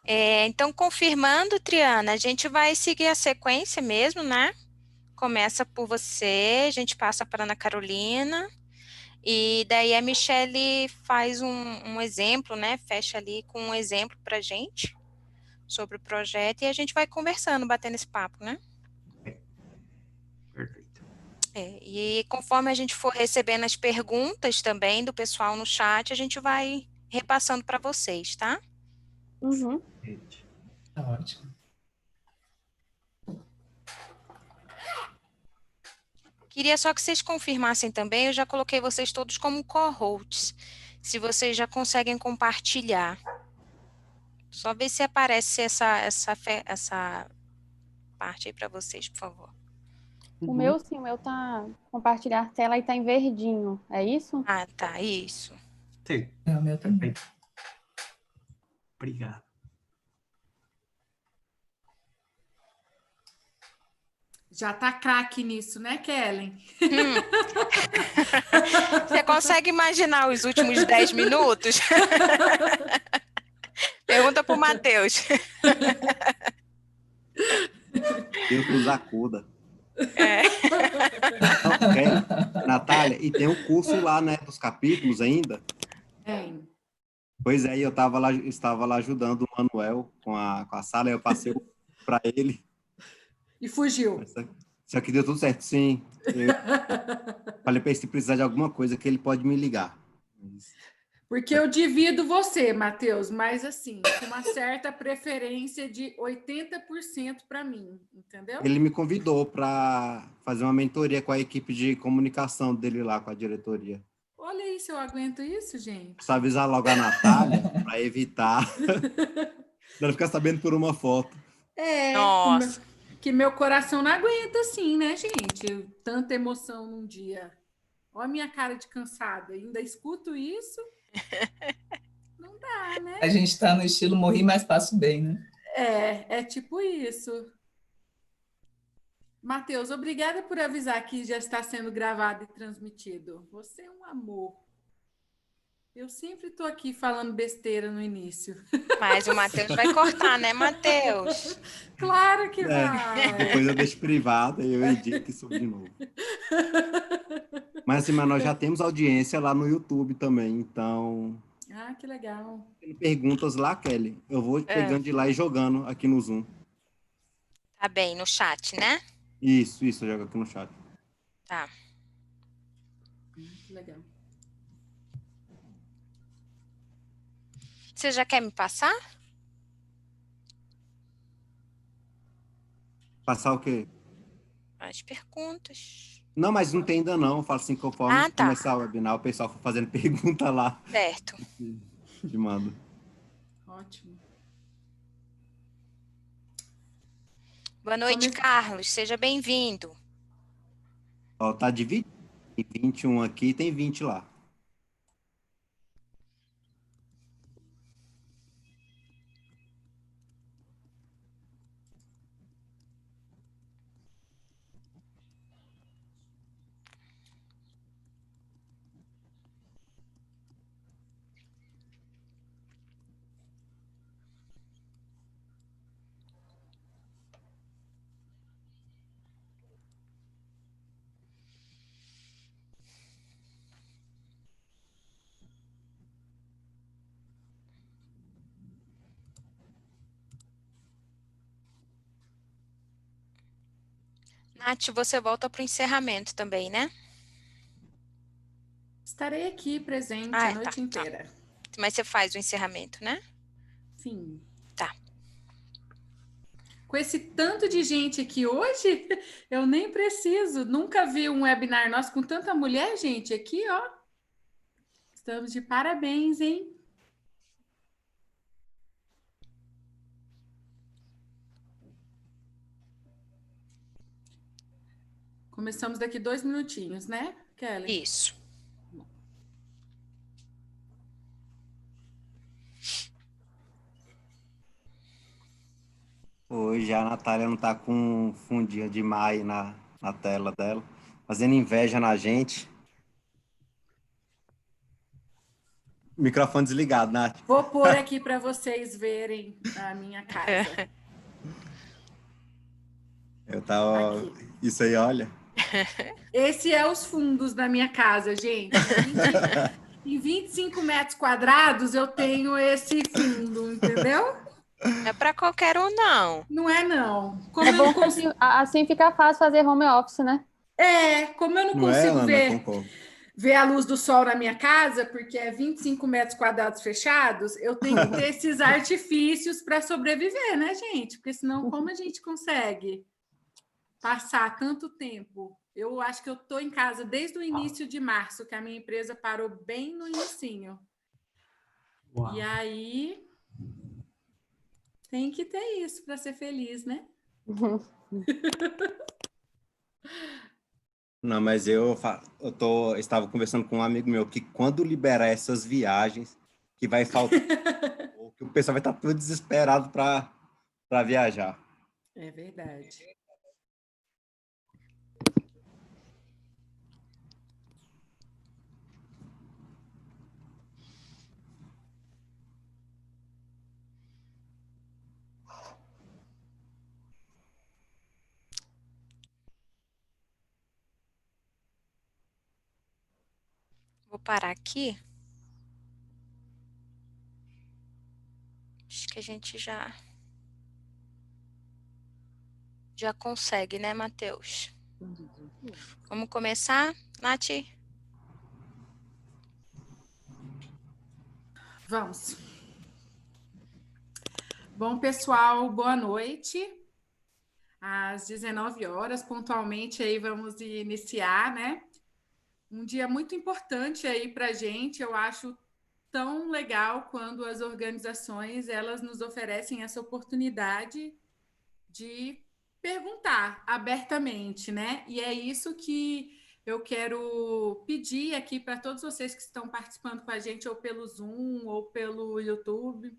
Então, confirmando, Triana, a gente vai seguir a sequência mesmo, né? Começa por você, a gente passa para Ana Carolina, e daí a Michele faz um exemplo, né? Fecha ali com um exemplo para a gente sobre o projeto, e a gente vai conversando, batendo esse papo, né? Perfeito. E conforme a gente for recebendo as perguntas também do pessoal no chat, a gente vai repassando para vocês, tá? Uhum. Tá ótimo. Queria só que vocês confirmassem também, eu já coloquei vocês todos como co-hosts, se vocês já conseguem compartilhar. Só ver se aparece essa parte aí para vocês, por favor. O meu, sim, o meu tá compartilhar tela e tá em verdinho. É isso? Ah, tá, isso. Sim. É o meu também. Obrigado. Já tá craque nisso, né, Kellen? Você consegue imaginar os últimos 10 minutos? Pergunta pro Matheus. Deus nos acuda. Não, ok. Natália, e tem o curso lá, né, dos capítulos ainda? Tem. Pois é, eu estava lá ajudando o Manuel com a sala, eu passei para ele. E fugiu. Só que deu tudo certo, sim. Eu falei para ele se precisar de alguma coisa que ele pode me ligar. Porque eu divido você, Matheus, mas assim, com uma certa preferência de 80% para mim, entendeu? Ele me convidou para fazer uma mentoria com a equipe de comunicação dele lá, com a diretoria. Olha aí se eu aguento isso, gente. Precisa avisar logo a Natália para evitar ela ficar sabendo por uma foto. Nossa. Que meu coração não aguenta assim, né, gente? Tanta emoção num dia. Olha a minha cara de cansada. Ainda escuto isso. Não dá, né? A gente tá no estilo morri, mas passo bem, né? É tipo isso. Matheus, obrigada por avisar que já está sendo gravado e transmitido. Você é um amor. Eu sempre estou aqui falando besteira no início. Mas o Matheus vai cortar, né, Matheus? Claro que vai. Depois eu deixo privado e eu edito e subo de novo. Mas assim, nós já temos audiência lá no YouTube também, então... Ah, que legal. Tem perguntas lá, Kelly. Eu vou pegando de lá e jogando aqui no Zoom. Tá bem, no chat, né? Isso, eu jogo aqui no chat. Tá. Que legal. Você já quer me passar? Passar o quê? As perguntas. Não, mas não tem ainda não. Eu falo assim, conforme começar o webinar, o pessoal for fazendo pergunta lá. Certo. Te mando. Ótimo. Boa noite, Carlos. Seja bem-vindo. Ó, tá dividido. Tem 21 aqui, tem 20 lá. Nath, você volta para o encerramento também, né? Estarei aqui presente a noite inteira. Tá. Mas você faz o encerramento, né? Sim. Tá. Com esse tanto de gente aqui hoje, eu nem preciso. Nunca vi um webinar nosso com tanta mulher, gente. Aqui, ó. Estamos de parabéns, hein? Começamos daqui 2 minutinhos, né, Kelly? Isso. Hoje a Natália não tá com um fundinho de maio na tela dela, fazendo inveja na gente. Microfone desligado, Nath. Vou pôr aqui para vocês verem a minha casa. Eu tava... Aqui. Isso aí, olha. Esse é os fundos da minha casa, gente. Em 25 metros quadrados eu tenho esse fundo, entendeu? Não é para qualquer um, não. Não é, não. Como É eu bom não que consigo... assim fica fácil fazer home office, né? Como eu não Não é, consigo Ana? Concordo. ver a luz do sol na minha casa, porque é 25 metros quadrados fechados, eu tenho que ter esses artifícios para sobreviver, né, gente? Porque senão, como a gente consegue passar tanto tempo? Eu acho que eu estou em casa desde o início de março, que a minha empresa parou bem no inicinho. Uau. E aí, tem que ter isso para ser feliz, né? Não, mas eu estava conversando com um amigo meu que quando liberar essas viagens, que vai faltar, ou que o pessoal vai estar todo desesperado para viajar. É verdade. Vou parar aqui. Acho que a gente já consegue, né, Matheus? Vamos começar, Nath? Vamos. Bom, pessoal, boa noite. Às 19 horas, pontualmente, aí vamos iniciar, né? Um dia muito importante aí para a gente. Eu acho tão legal quando as organizações elas nos oferecem essa oportunidade de perguntar abertamente, né? E é isso que eu quero pedir aqui para todos vocês que estão participando com a gente, ou pelo Zoom, ou pelo YouTube,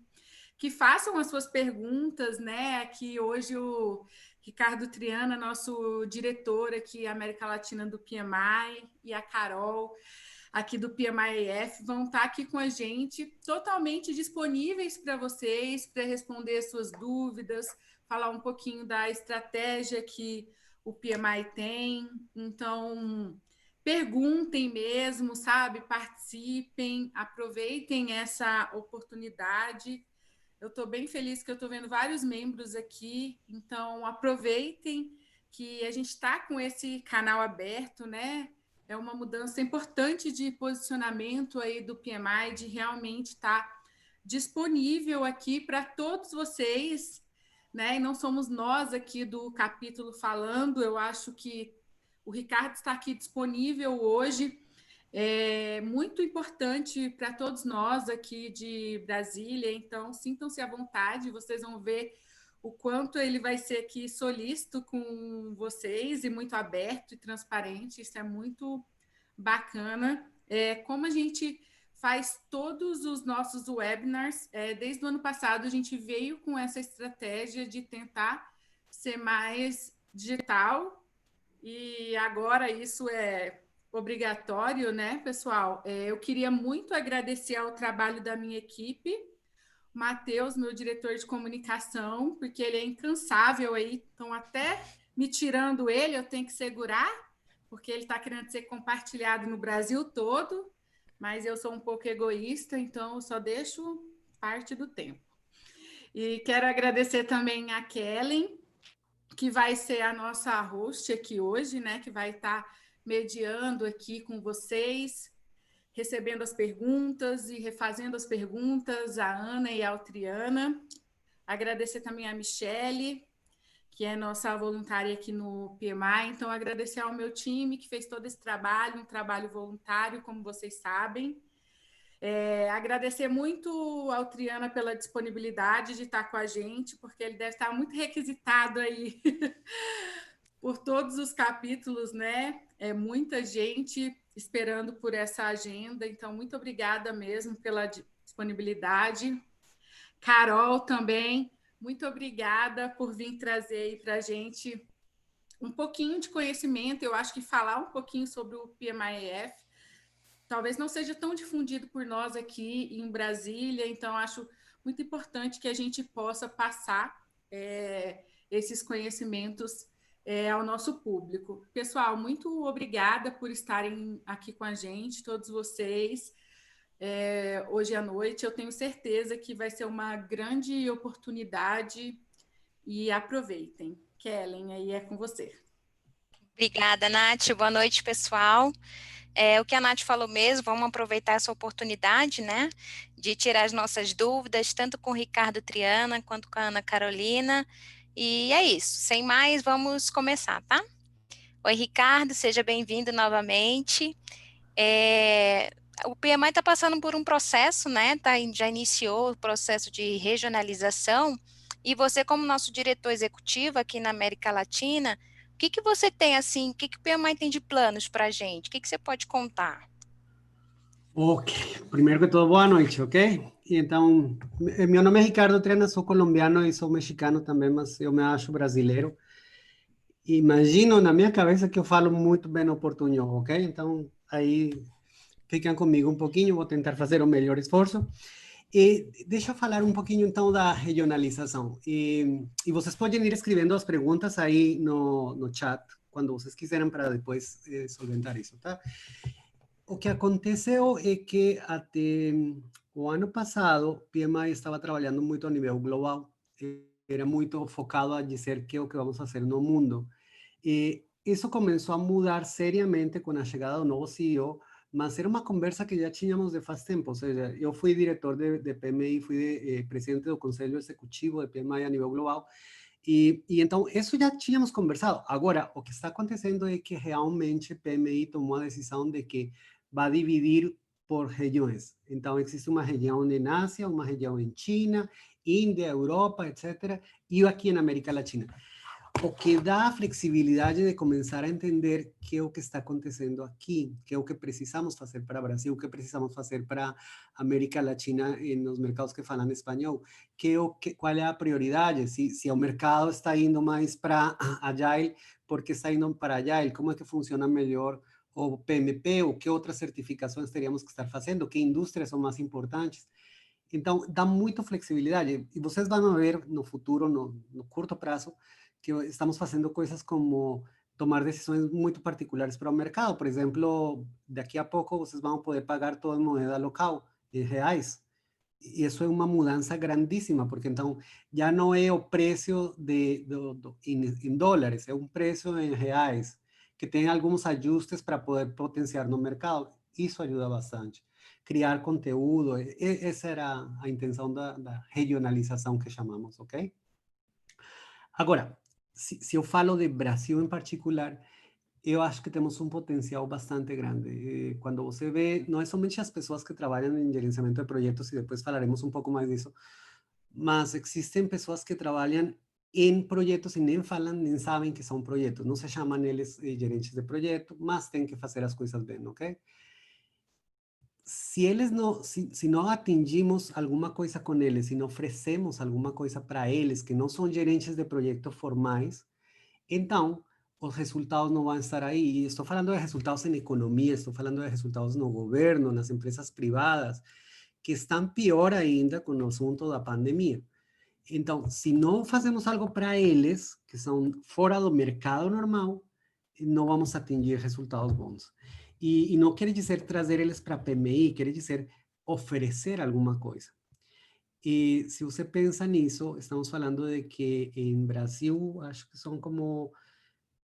que façam as suas perguntas, né? Aqui hoje o Ricardo Triana, nosso diretor aqui América Latina do PMI, e a Carol aqui do PMI-EF vão estar aqui com a gente, totalmente disponíveis para vocês, para responder suas dúvidas, falar um pouquinho da estratégia que o PMI tem. Então, perguntem mesmo, sabe? Participem, aproveitem essa oportunidade. Eu estou bem feliz que eu estou vendo vários membros aqui, então aproveitem que a gente está com esse canal aberto, né? É uma mudança importante de posicionamento aí do PMI, de realmente estar disponível aqui para todos vocês, né? E não somos nós aqui do capítulo falando, eu acho que o Ricardo está aqui disponível hoje. É muito importante para todos nós aqui de Brasília, então sintam-se à vontade, vocês vão ver o quanto ele vai ser aqui solícito com vocês e muito aberto e transparente, isso é muito bacana. Como a gente faz todos os nossos webinars, desde o ano passado a gente veio com essa estratégia de tentar ser mais digital e agora isso é obrigatório, né, pessoal? Eu queria muito agradecer ao trabalho da minha equipe, Matheus, meu diretor de comunicação, porque ele é incansável aí, então até me tirando ele, eu tenho que segurar, porque ele está querendo ser compartilhado no Brasil todo, mas eu sou um pouco egoísta, então eu só deixo parte do tempo. E quero agradecer também a Kellen, que vai ser a nossa host aqui hoje, né, que vai estar mediando aqui com vocês, recebendo as perguntas e refazendo as perguntas, a Ana e a Altriana. Agradecer também a Michele, que é nossa voluntária aqui no PMI. Então, agradecer ao meu time, que fez todo esse trabalho, um trabalho voluntário, como vocês sabem. Agradecer muito ao Triana pela disponibilidade de estar com a gente, porque ele deve estar muito requisitado aí por todos os capítulos, né? É muita gente esperando por essa agenda, então muito obrigada mesmo pela disponibilidade. Carol também, muito obrigada por vir trazer aí para a gente um pouquinho de conhecimento, eu acho que falar um pouquinho sobre o PMI-EF talvez não seja tão difundido por nós aqui em Brasília, então acho muito importante que a gente possa passar esses conhecimentos ao nosso público. Pessoal, muito obrigada por estarem aqui com a gente, todos vocês, hoje à noite. Eu tenho certeza que vai ser uma grande oportunidade e aproveitem. Kellen, aí é com você. Obrigada, Nath. Boa noite, pessoal. O que a Nath falou mesmo, vamos aproveitar essa oportunidade, né, de tirar as nossas dúvidas, tanto com o Ricardo Triana, quanto com a Ana Carolina, e é isso. Sem mais, vamos começar, tá? Oi, Ricardo, seja bem-vindo novamente. O PMI está passando por um processo, né, já iniciou o processo de regionalização, e você, como nosso diretor executivo aqui na América Latina, o que você tem, assim, o que o PMI tem de planos para a gente? O que você pode contar? Ok, primeiro que tudo, boa noite, ok? Então, meu nome é Ricardo Triana, sou colombiano e sou mexicano também, mas eu me acho brasileiro. Imagino na minha cabeça que eu falo muito bem o portunhol, ok? Então, aí fiquem comigo um pouquinho, vou tentar fazer o melhor esforço. E deixa eu falar um pouquinho então da regionalização. E vocês podem ir escrevendo as perguntas aí no chat, quando vocês quiserem, para depois solventar isso, tá? O que aconteceu é que até o ano passado, o PMI estava trabalhando muito a nível global, era muito focado a dizer que é o que vamos fazer no mundo. E isso começou a mudar seriamente com a chegada do novo CEO, mas era uma conversa que já tínhamos de faz tempo, ou seja, eu fui diretor de PMI, fui presidente do Conselho Executivo de PMI a nível global, e então isso já tínhamos conversado. Agora, o que está acontecendo é que realmente PMI tomou a decisão de que vai dividir por regiões. Então, existe uma região em Ásia, uma região em China, Índia, Europa, etc., e aqui na América Latina. O que dá a flexibilidade de começar a entender que é o que está acontecendo aqui, que é o que precisamos fazer para o Brasil, o que precisamos fazer para a América Latina nos mercados que falam espanhol, qual é a prioridade, se o mercado está indo mais para Agile, por que está indo para Agile, como é que funciona melhor o PMP, ou que outras certificações teríamos que estar fazendo, que indústrias são mais importantes. Então, dá muita flexibilidade, e vocês vão ver no futuro, no curto prazo, que estamos fazendo coisas como tomar decisões muito particulares para o mercado. Por exemplo, daqui a pouco vocês vão poder pagar toda em moeda local, em reais. E isso é uma mudança grandíssima, porque então já não é o preço em dólares, é um preço em reais, que tem alguns ajustes para poder potenciar no mercado. Isso ajuda bastante. Criar conteúdo, essa era a intenção da regionalização que chamamos, ok? Agora, se eu falo de Brasil em particular, eu acho que temos um potencial bastante grande. Quando você vê, não é somente as pessoas que trabalham em gerenciamento de projetos, e depois falaremos um pouco mais disso, mas existem pessoas que trabalham em projetos e nem falam, nem sabem que são projetos. Não se chamam eles gerentes de projeto, mas têm que fazer as coisas bem, ok? Se não atingimos alguma coisa com eles, se não oferecemos alguma coisa para eles, que não são gerentes de projetos formais, então os resultados não vão estar aí. E estou falando de resultados em economia, estou falando de resultados no governo, nas empresas privadas, que estão pior ainda com o assunto da pandemia. Então, se não fazemos algo para eles, que são fora do mercado normal, não vamos atingir resultados bons. E não quer dizer trazer eles para a PMI, quer dizer oferecer alguma coisa. E se você pensa nisso, estamos falando de que em Brasil, acho que são como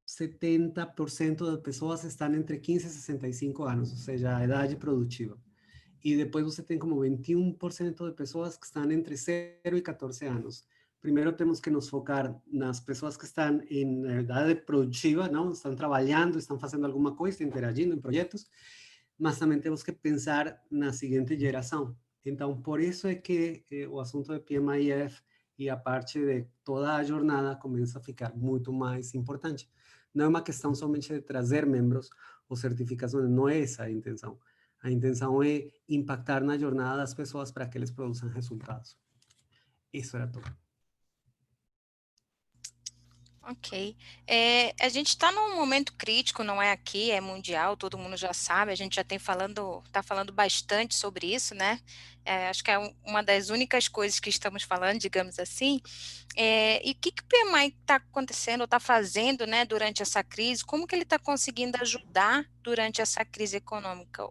70% das pessoas estão entre 15 e 65 anos, ou seja, a idade produtiva. E depois você tem como 21% de pessoas que estão entre 0 e 14 anos. Primeiro temos que nos focar nas pessoas que estão em idade produtiva, não? Estão trabalhando, estão fazendo alguma coisa, interagindo em projetos, mas também temos que pensar na seguinte geração. Então, por isso é que o assunto de PMIF e a parte de toda a jornada começa a ficar muito mais importante. Não é uma questão somente de trazer membros ou certificações, não é essa a intenção. A intenção é impactar na jornada das pessoas para que eles produzam resultados. Isso era tudo. Ok. A gente está num momento crítico, não é aqui, é mundial, todo mundo já sabe, a gente já está falando bastante sobre isso, né? Acho que é uma das únicas coisas que estamos falando, digamos assim. E o que o PMI está acontecendo, está fazendo, né, durante essa crise? Como que ele está conseguindo ajudar durante essa crise econômica?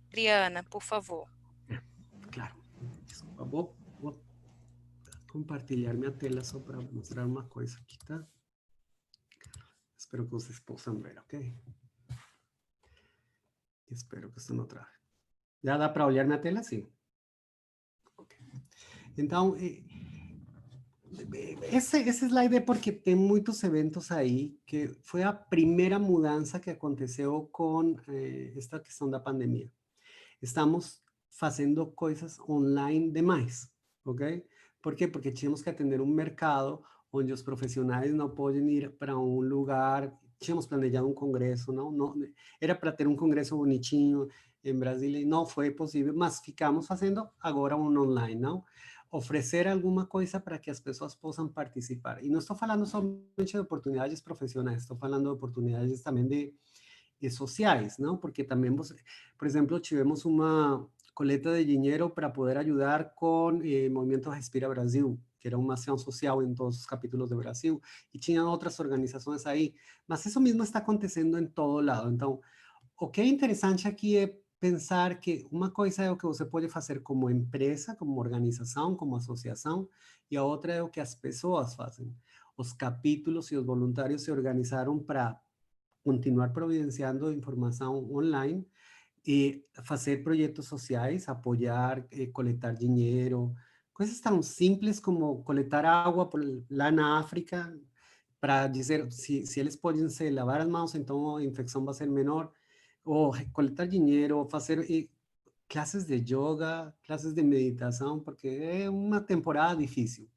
Briana, por favor. Claro. Desculpa, vou compartilhar minha tela só para mostrar uma coisa aqui, tá? Espero que vocês possam ver, ok? Espero que isso não trave. Já dá para olhar minha tela? Sim. Ok. Então, esse slide é porque tem muitos eventos aí que foi a primeira mudança que aconteceu com esta questão da pandemia. Estamos fazendo coisas online demais, ok? Por quê? Porque tínhamos que atender um mercado onde os profissionais não podem ir para um lugar. Tínhamos planejado um congresso, não era para ter um congresso bonitinho em Brasília e não foi possível, mas ficamos fazendo agora um online, não? Oferecer alguma coisa para que as pessoas possam participar. E não estou falando somente de oportunidades profissionais, estou falando de oportunidades também de sociais, não? Porque também, por exemplo, tivemos uma coleta de dinheiro para poder ajudar com Movimento Respira Brasil, que era uma ação social em todos os capítulos do Brasil, e tinham outras organizações aí, mas isso mesmo está acontecendo em todo lado. Então, o que é interessante aqui é pensar que uma coisa é o que você pode fazer como empresa, como organização, como associação, e a outra é o que as pessoas fazem. Os capítulos e os voluntários se organizaram para continuar providenciando informação online e fazer projetos sociais, apoiar, coletar dinheiro, coisas tão simples como coletar água lá na África para dizer se eles podem se lavar as mãos, então a infecção vai ser menor, ou coletar dinheiro, fazer classes de yoga, classes de meditação, porque é uma temporada difícil.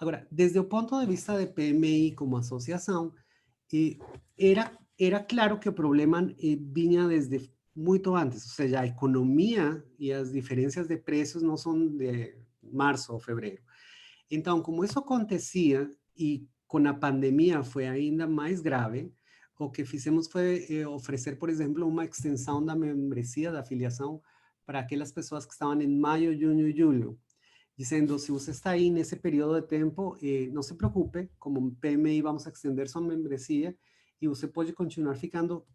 Agora, desde o ponto de vista de PMI como associação, era claro que o problema vinha desde muito antes, ou seja, a economia e as diferenças de preços não são de março ou fevereiro. Então, como isso acontecia e com a pandemia foi ainda mais grave, o que fizemos foi oferecer, por exemplo, uma extensão da membresia, da afiliação, para aquelas pessoas que estavam em maio, junho e julho, dizendo, se você está aí nesse período de tempo, não se preocupe, como PMI vamos a extender sua membresia e você pode continuar ficando,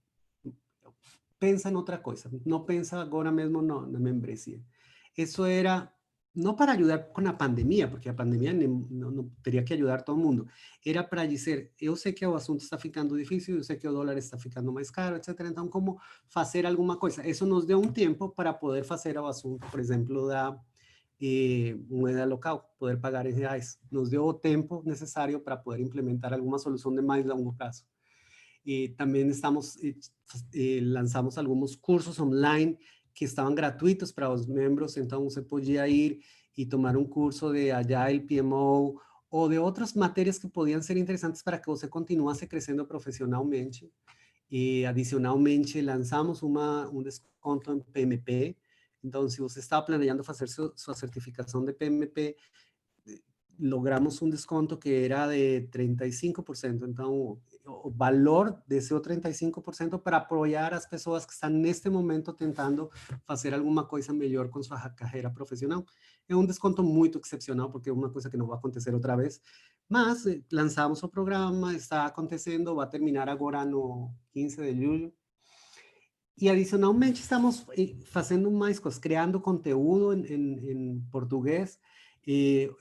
pensa em outra coisa, não pensa agora mesmo na membresia. Isso era não para ajudar com a pandemia, porque a pandemia não teria que ajudar todo mundo, era para dizer, eu sei que o assunto está ficando difícil, eu sei que o dólar está ficando mais caro, etc. Então, como fazer alguma coisa? Isso nos deu um tempo para poder fazer o assunto, por exemplo, da moeda local, poder pagar em reais. Nos deu o tempo necessário para poder implementar alguma solução de mais longo prazo. E também lançamos alguns cursos online que estavam gratuitos para os membros, então você podia ir e tomar um curso de Agile, PMO, ou de outras matérias que podiam ser interessantes para que você continuasse crescendo profissionalmente. E, adicionalmente, lançamos um desconto em PMP. Então, se você está planejando fazer sua certificação de PMP, logramos um desconto que era de 35%. Então, o valor desse 35% para apoiar as pessoas que estão neste momento tentando fazer alguma coisa melhor com sua carreira profissional. É um desconto muito excepcional, porque é uma coisa que não vai acontecer outra vez. Mas lançamos o programa, está acontecendo, vai terminar agora no 15 de julho. E, adicionalmente, estamos fazendo mais coisas, criando conteúdo em português.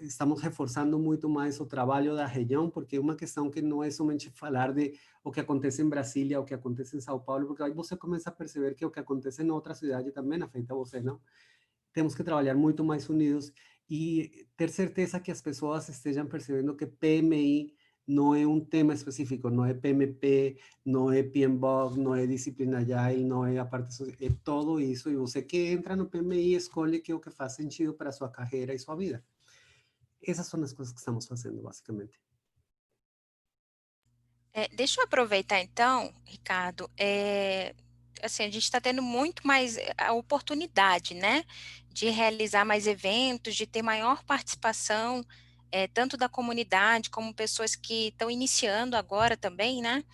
Estamos reforçando muito mais o trabalho da região, porque é uma questão que não é somente falar de o que acontece em Brasília, o que acontece em São Paulo, porque aí você começa a perceber que o que acontece em outra cidade também afeta você, não? Temos que trabalhar muito mais unidos e ter certeza que as pessoas estejam percebendo que PMI não é um tema específico, não é PMP, não é PMBOK, não é disciplina Agile, não é a parte social, é tudo isso. E você que entra no PMI escolhe que é o que faz sentido para a sua carreira e sua vida. Essas são as coisas que estamos fazendo, basicamente. Deixa eu aproveitar então, Ricardo, assim, a gente está tendo muito mais a oportunidade, né, de realizar mais eventos, de ter maior participação tanto da comunidade como pessoas que estão iniciando agora também, né?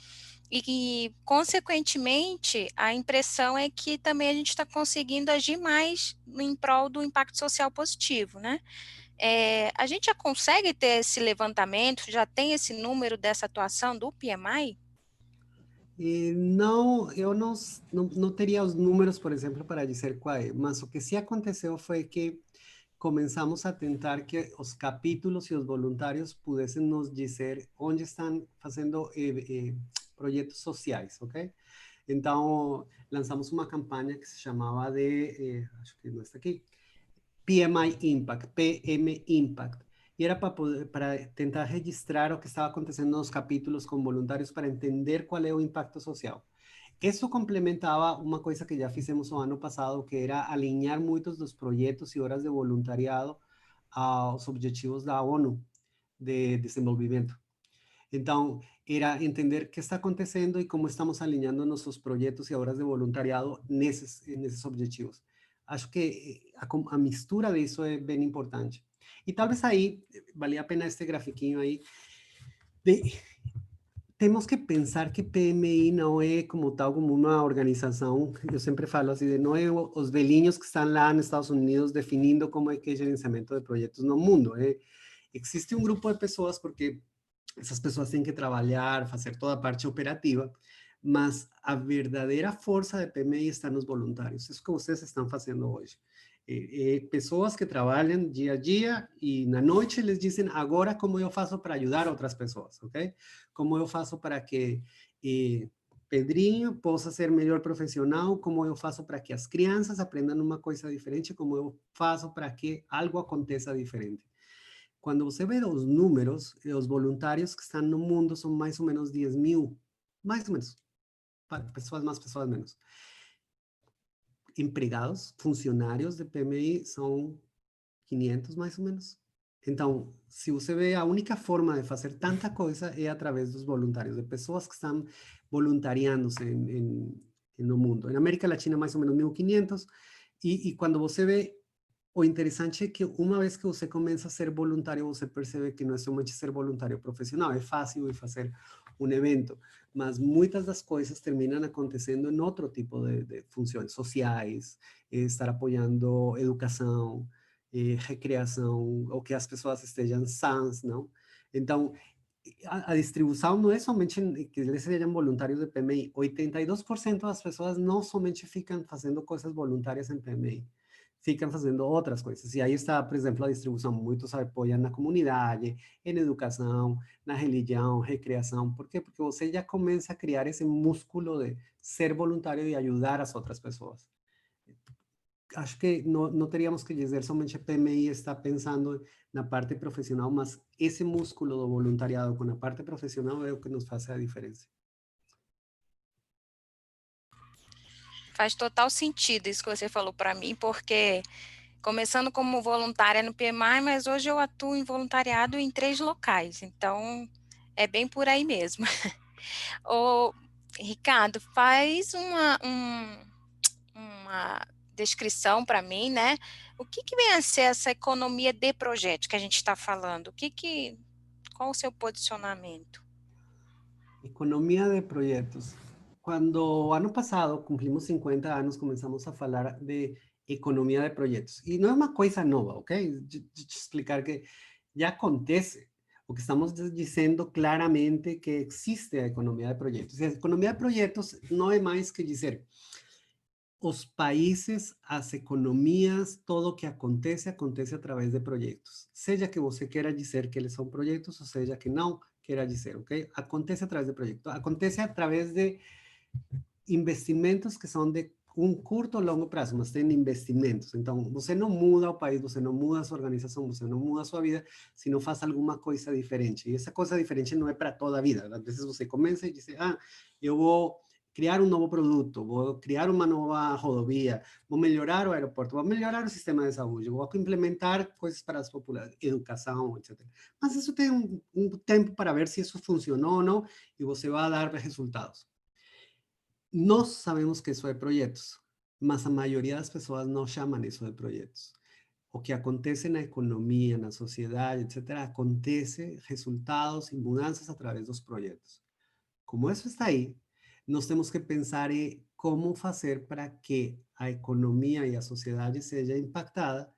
E, consequentemente, a impressão é que também a gente está conseguindo agir mais em prol do impacto social positivo, né? A gente já consegue ter esse levantamento, já tem esse número dessa atuação do PMI? E não, eu não teria os números, por exemplo, para dizer qual é, mas o que sim aconteceu foi que começamos a tentar que os capítulos e os voluntários pudessem nos dizer onde estão fazendo projetos sociais, ok? Então, lançamos uma campanha que se chamava acho que não está aqui, PMI Impact, PM Impact. E era para tentar registrar o que estava acontecendo nos capítulos com voluntários para entender qual é o impacto social. Isso complementava uma coisa que já fizemos o ano passado, que era alinhar muitos dos projetos e horas de voluntariado aos objetivos da ONU de desenvolvimento. Então, era entender o que está acontecendo e como estamos alinhando nossos projetos e horas de voluntariado nesses objetivos. Acho que a mistura disso é bem importante. E talvez aí, valia a pena este grafiquinho aí, temos que pensar que PMI não é como tal, como uma organização, eu sempre falo assim, não é os velhinhos que estão lá nos Estados Unidos definindo como é que é gerenciamento de projetos no mundo. Existe um grupo de pessoas, porque essas pessoas têm que trabalhar, fazer toda a parte operativa, mas a verdadeira força de PMI está nos voluntários. Isso que vocês estão fazendo hoje. Pessoas que trabalham dia a dia e na noite eles dizem agora como eu faço para ajudar outras pessoas, ok? Como eu faço para que Pedrinho possa ser melhor profissional, como eu faço para que as crianças aprendam uma coisa diferente, como eu faço para que algo aconteça diferente. Quando você vê os números, os voluntários que estão no mundo são mais ou menos 10.000, mais ou menos, pessoas mais, pessoas menos. Empregados, funcionários de PMI são 500 mais ou menos. Então, se você vê, a única forma de fazer tanta coisa é através dos voluntários, de pessoas que estão voluntariando-se no mundo. Na América Latina, mais ou menos 1.500, e quando você vê, o interessante é que uma vez que você começa a ser voluntário, você percebe que não é somente ser voluntário profissional, é fácil fazer um evento, mas muitas das coisas terminam acontecendo em outro tipo de funções sociais, estar apoiando educação, recreação, ou que as pessoas estejam sãs, não? Então, a distribuição não é somente que eles sejam voluntários de PMI, 82% das pessoas não somente ficam fazendo coisas voluntárias em PMI, ficam fazendo outras coisas. E aí está, por exemplo, a distribuição. Muitos apoiam na comunidade, em educação, na religião, recreação. Por quê? Porque você já começa a criar esse músculo de ser voluntário e ajudar as outras pessoas. Acho que não teríamos que dizer somente PMI está pensando na parte profissional, mas esse músculo do voluntariado com a parte profissional é o que nos faz a diferença. Faz total sentido isso que você falou para mim, porque começando como voluntária no PMI, mas hoje eu atuo em voluntariado em 3 locais, então é bem por aí mesmo. Ô, Ricardo, faz uma descrição para mim, né? O que vem a ser essa economia de projeto que a gente está falando? Qual o seu posicionamento? Economia de projetos. Quando ano passado cumplimos 50 anos, começamos a falar de economia de projetos. E não é uma coisa nova, ok? De te explicar que já acontece. O que estamos dizendo claramente que existe a economia de projetos. E a economia de projetos não é mais que dizer os países, as economias, todo o que acontece através de projetos. Seja que você queira dizer que eles são projetos, ou seja que não queira dizer, ok? Acontece através de projetos. Acontece através de investimentos que são de um curto ou longo prazo, mas tem investimentos. Então, você não muda o país, você não muda a sua organização, você não muda a sua vida, se não faz alguma coisa diferente. E essa coisa diferente não é para toda a vida. Às vezes você começa e diz, eu vou criar um novo produto, vou criar uma nova rodovia, vou melhorar o aeroporto, vou melhorar o sistema de saúde, vou implementar coisas para as populações, educação, etc. Mas isso tem um tempo para ver se isso funcionou ou não, e você vai dar resultados. Nós sabemos que isso é projetos, mas a maioria das pessoas não chamam isso de projetos. o que acontece na economia, na sociedade, etc., acontece resultados e mudanças através dos projetos. Como isso está aí, nós temos que pensar em como fazer para que a economia e a sociedade seja impactada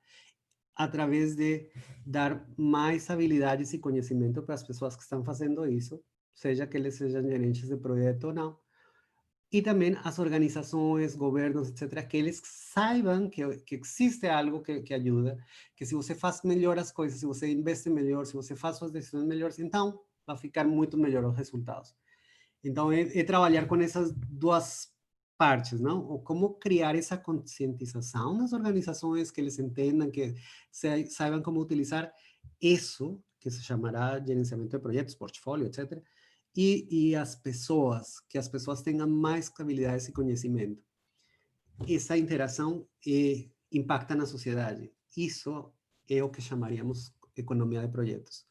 através de dar mais habilidades e conhecimento para as pessoas que estão fazendo isso, seja que eles sejam gerentes de projeto ou não, e também as organizações, governos, etc., que eles saibam que existe algo que ajuda, que se você faz melhor as coisas, se você investe melhor, se você faz suas decisões melhores, então vai ficar muito melhor os resultados. Então, é trabalhar com essas duas partes, não? Ou como criar essa conscientização nas organizações, que eles entendam, que saibam como utilizar isso, que se chamará gerenciamento de projetos, portfólio, etc., e que as pessoas tenham mais habilidades e conhecimento. Essa interação impacta na sociedade. Isso é o que chamaríamos economia de projetos.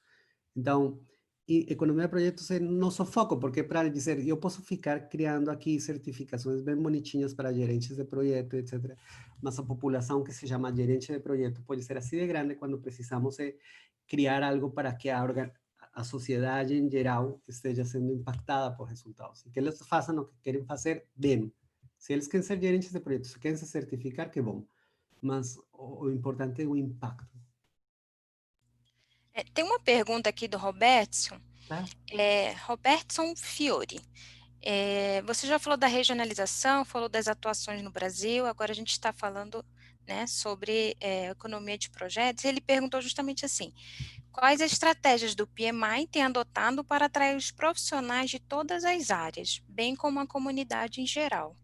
Então, economia de projetos é nosso foco, porque para dizer, eu posso ficar criando aqui certificações bem bonitinhas para gerentes de projeto, etc., mas a população que se chama gerente de projeto pode ser assim de grande quando precisamos criar algo para que a sociedade em geral esteja sendo impactada por resultados. E que eles façam o que querem fazer bem. Se eles querem ser gerentes de projetos, se querem se certificar, que bom. Mas o importante é o impacto. Tem uma pergunta aqui do Robertson, Tá? Robertson Fiore. Você já falou da regionalização, falou das atuações no Brasil, agora a gente está falando, né, sobre economia de projetos. Ele perguntou justamente assim: quais as estratégias do PMI tem adotado para atrair os profissionais de todas as áreas, bem como a comunidade em geral?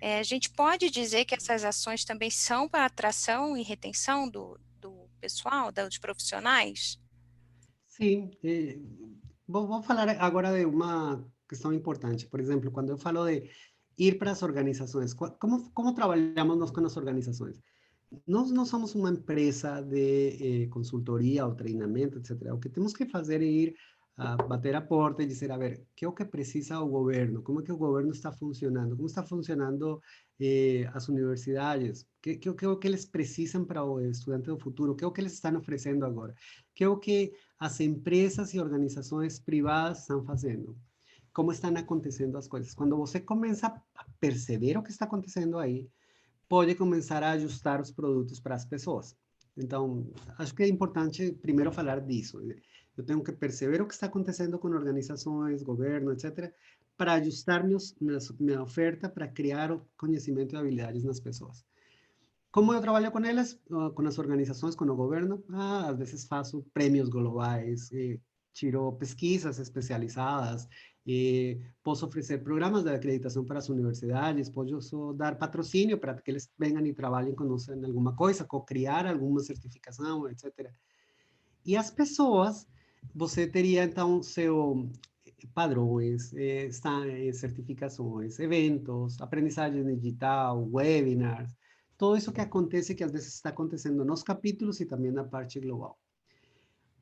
A gente pode dizer que essas ações também são para atração e retenção do pessoal, dos profissionais? Sim, vou falar agora de uma questão importante. Por exemplo, quando eu falo de ir para as organizações, como trabalhamos nós com as organizações? Nós não somos uma empresa de consultoria ou treinamento, etc. O que temos que fazer é ir a bater a porta e dizer, a ver, o que é o que precisa o governo? Como é que o governo está funcionando? Como está funcionando as universidades? O que é o que eles precisam para o estudante do futuro? O que é o que eles estão oferecendo agora? O que é o que as empresas e organizações privadas estão fazendo? Como estão acontecendo as coisas? Quando você começa a perceber o que está acontecendo aí, pode começar a ajustar os produtos para as pessoas. Então, acho que é importante primeiro falar disso. Eu tenho que perceber o que está acontecendo com organizações, governo, etc., para ajustar minha oferta, para criar o conhecimento e habilidades nas pessoas. Como eu trabalho com elas, com as organizações, com o governo? Às vezes faço prêmios globais, tiro pesquisas especializadas, posso oferecer programas de acreditação para as universidades, posso dar patrocínio para que eles venham e trabalhem conosco em alguma coisa, co-criar alguma certificação, etc. E as pessoas, você teria então seu padrões, certificações, eventos, aprendizagem digital, webinars, todo isso que acontece, que às vezes está acontecendo nos capítulos e também na parte global.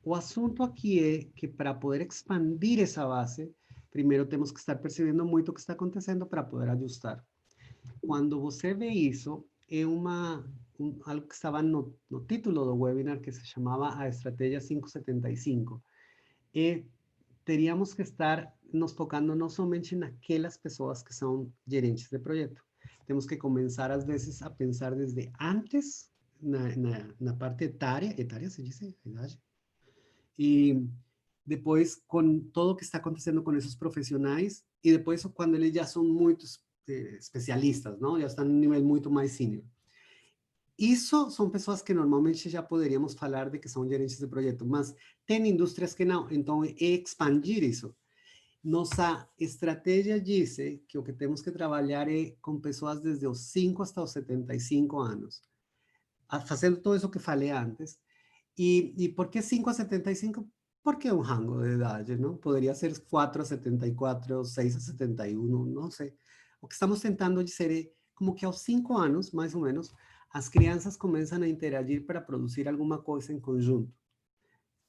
O assunto aqui é que para poder expandir essa base, primeiro temos que estar percebendo muito o que está acontecendo para poder ajustar. Quando você vê isso, é algo que estava no título do webinar, que se chamava a Estratégia 575. E teríamos que estar nos focando não somente naquelas pessoas que são gerentes de projeto. Temos que começar, às vezes, a pensar desde antes, na parte etária se diz, idade, e depois com todo o que está acontecendo com esses profissionais, e depois quando eles já são muito especialistas, não? Já estão em um nível muito mais sênior. Isso são pessoas que normalmente já poderíamos falar de que são gerentes de projeto, mas tem indústrias que não, então é expandir isso. Nossa estratégia diz que o que temos que trabalhar é com pessoas desde os 5 até os 75 anos, fazendo tudo isso que falei antes. E por que 5 a 75? Porque é um rango de idade, não? Poderia ser 4 a 74, 6 a 71, não sei. O que estamos tentando dizer é como que aos 5 anos, mais ou menos, as crianças começam a interagir para produzir alguma coisa em conjunto.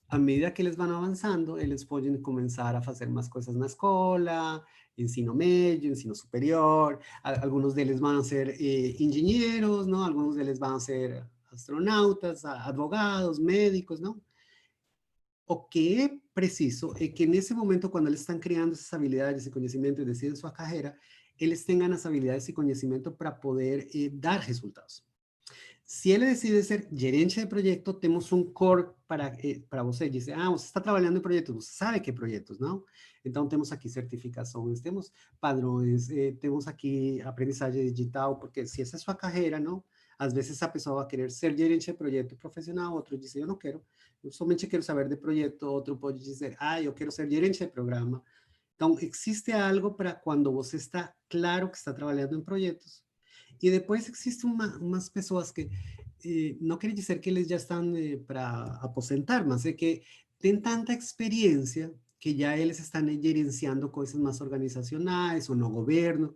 À medida que eles vão avançando, eles podem começar a fazer mais coisas na escola, ensino médio, ensino superior, alguns deles vão ser engenheiros, não? Alguns deles vão ser astronautas, advogados, médicos, não? O que é preciso é que nesse momento, quando eles estão criando essas habilidades e conhecimento e decidem sua carreira, eles tenham as habilidades e conhecimento para poder dar resultados. Se ele decide ser gerente de projeto, temos um core para você. Diz, você está trabalhando em projetos, você sabe que projetos, não? Então, temos aqui certificações, temos padrões, temos aqui aprendizagem digital, porque se essa é sua carreira, não? Às vezes a pessoa vai querer ser gerente de projeto profissional, outro diz, eu não quero, eu somente quero saber de projeto, outro pode dizer, eu quero ser gerente de programa. Então, existe algo para quando você está claro que está trabalhando em projetos. E depois existem umas pessoas que, não quer dizer que eles já estão para aposentar, mas é que têm tanta experiência que já eles estão gerenciando coisas mais organizacionais ou no governo,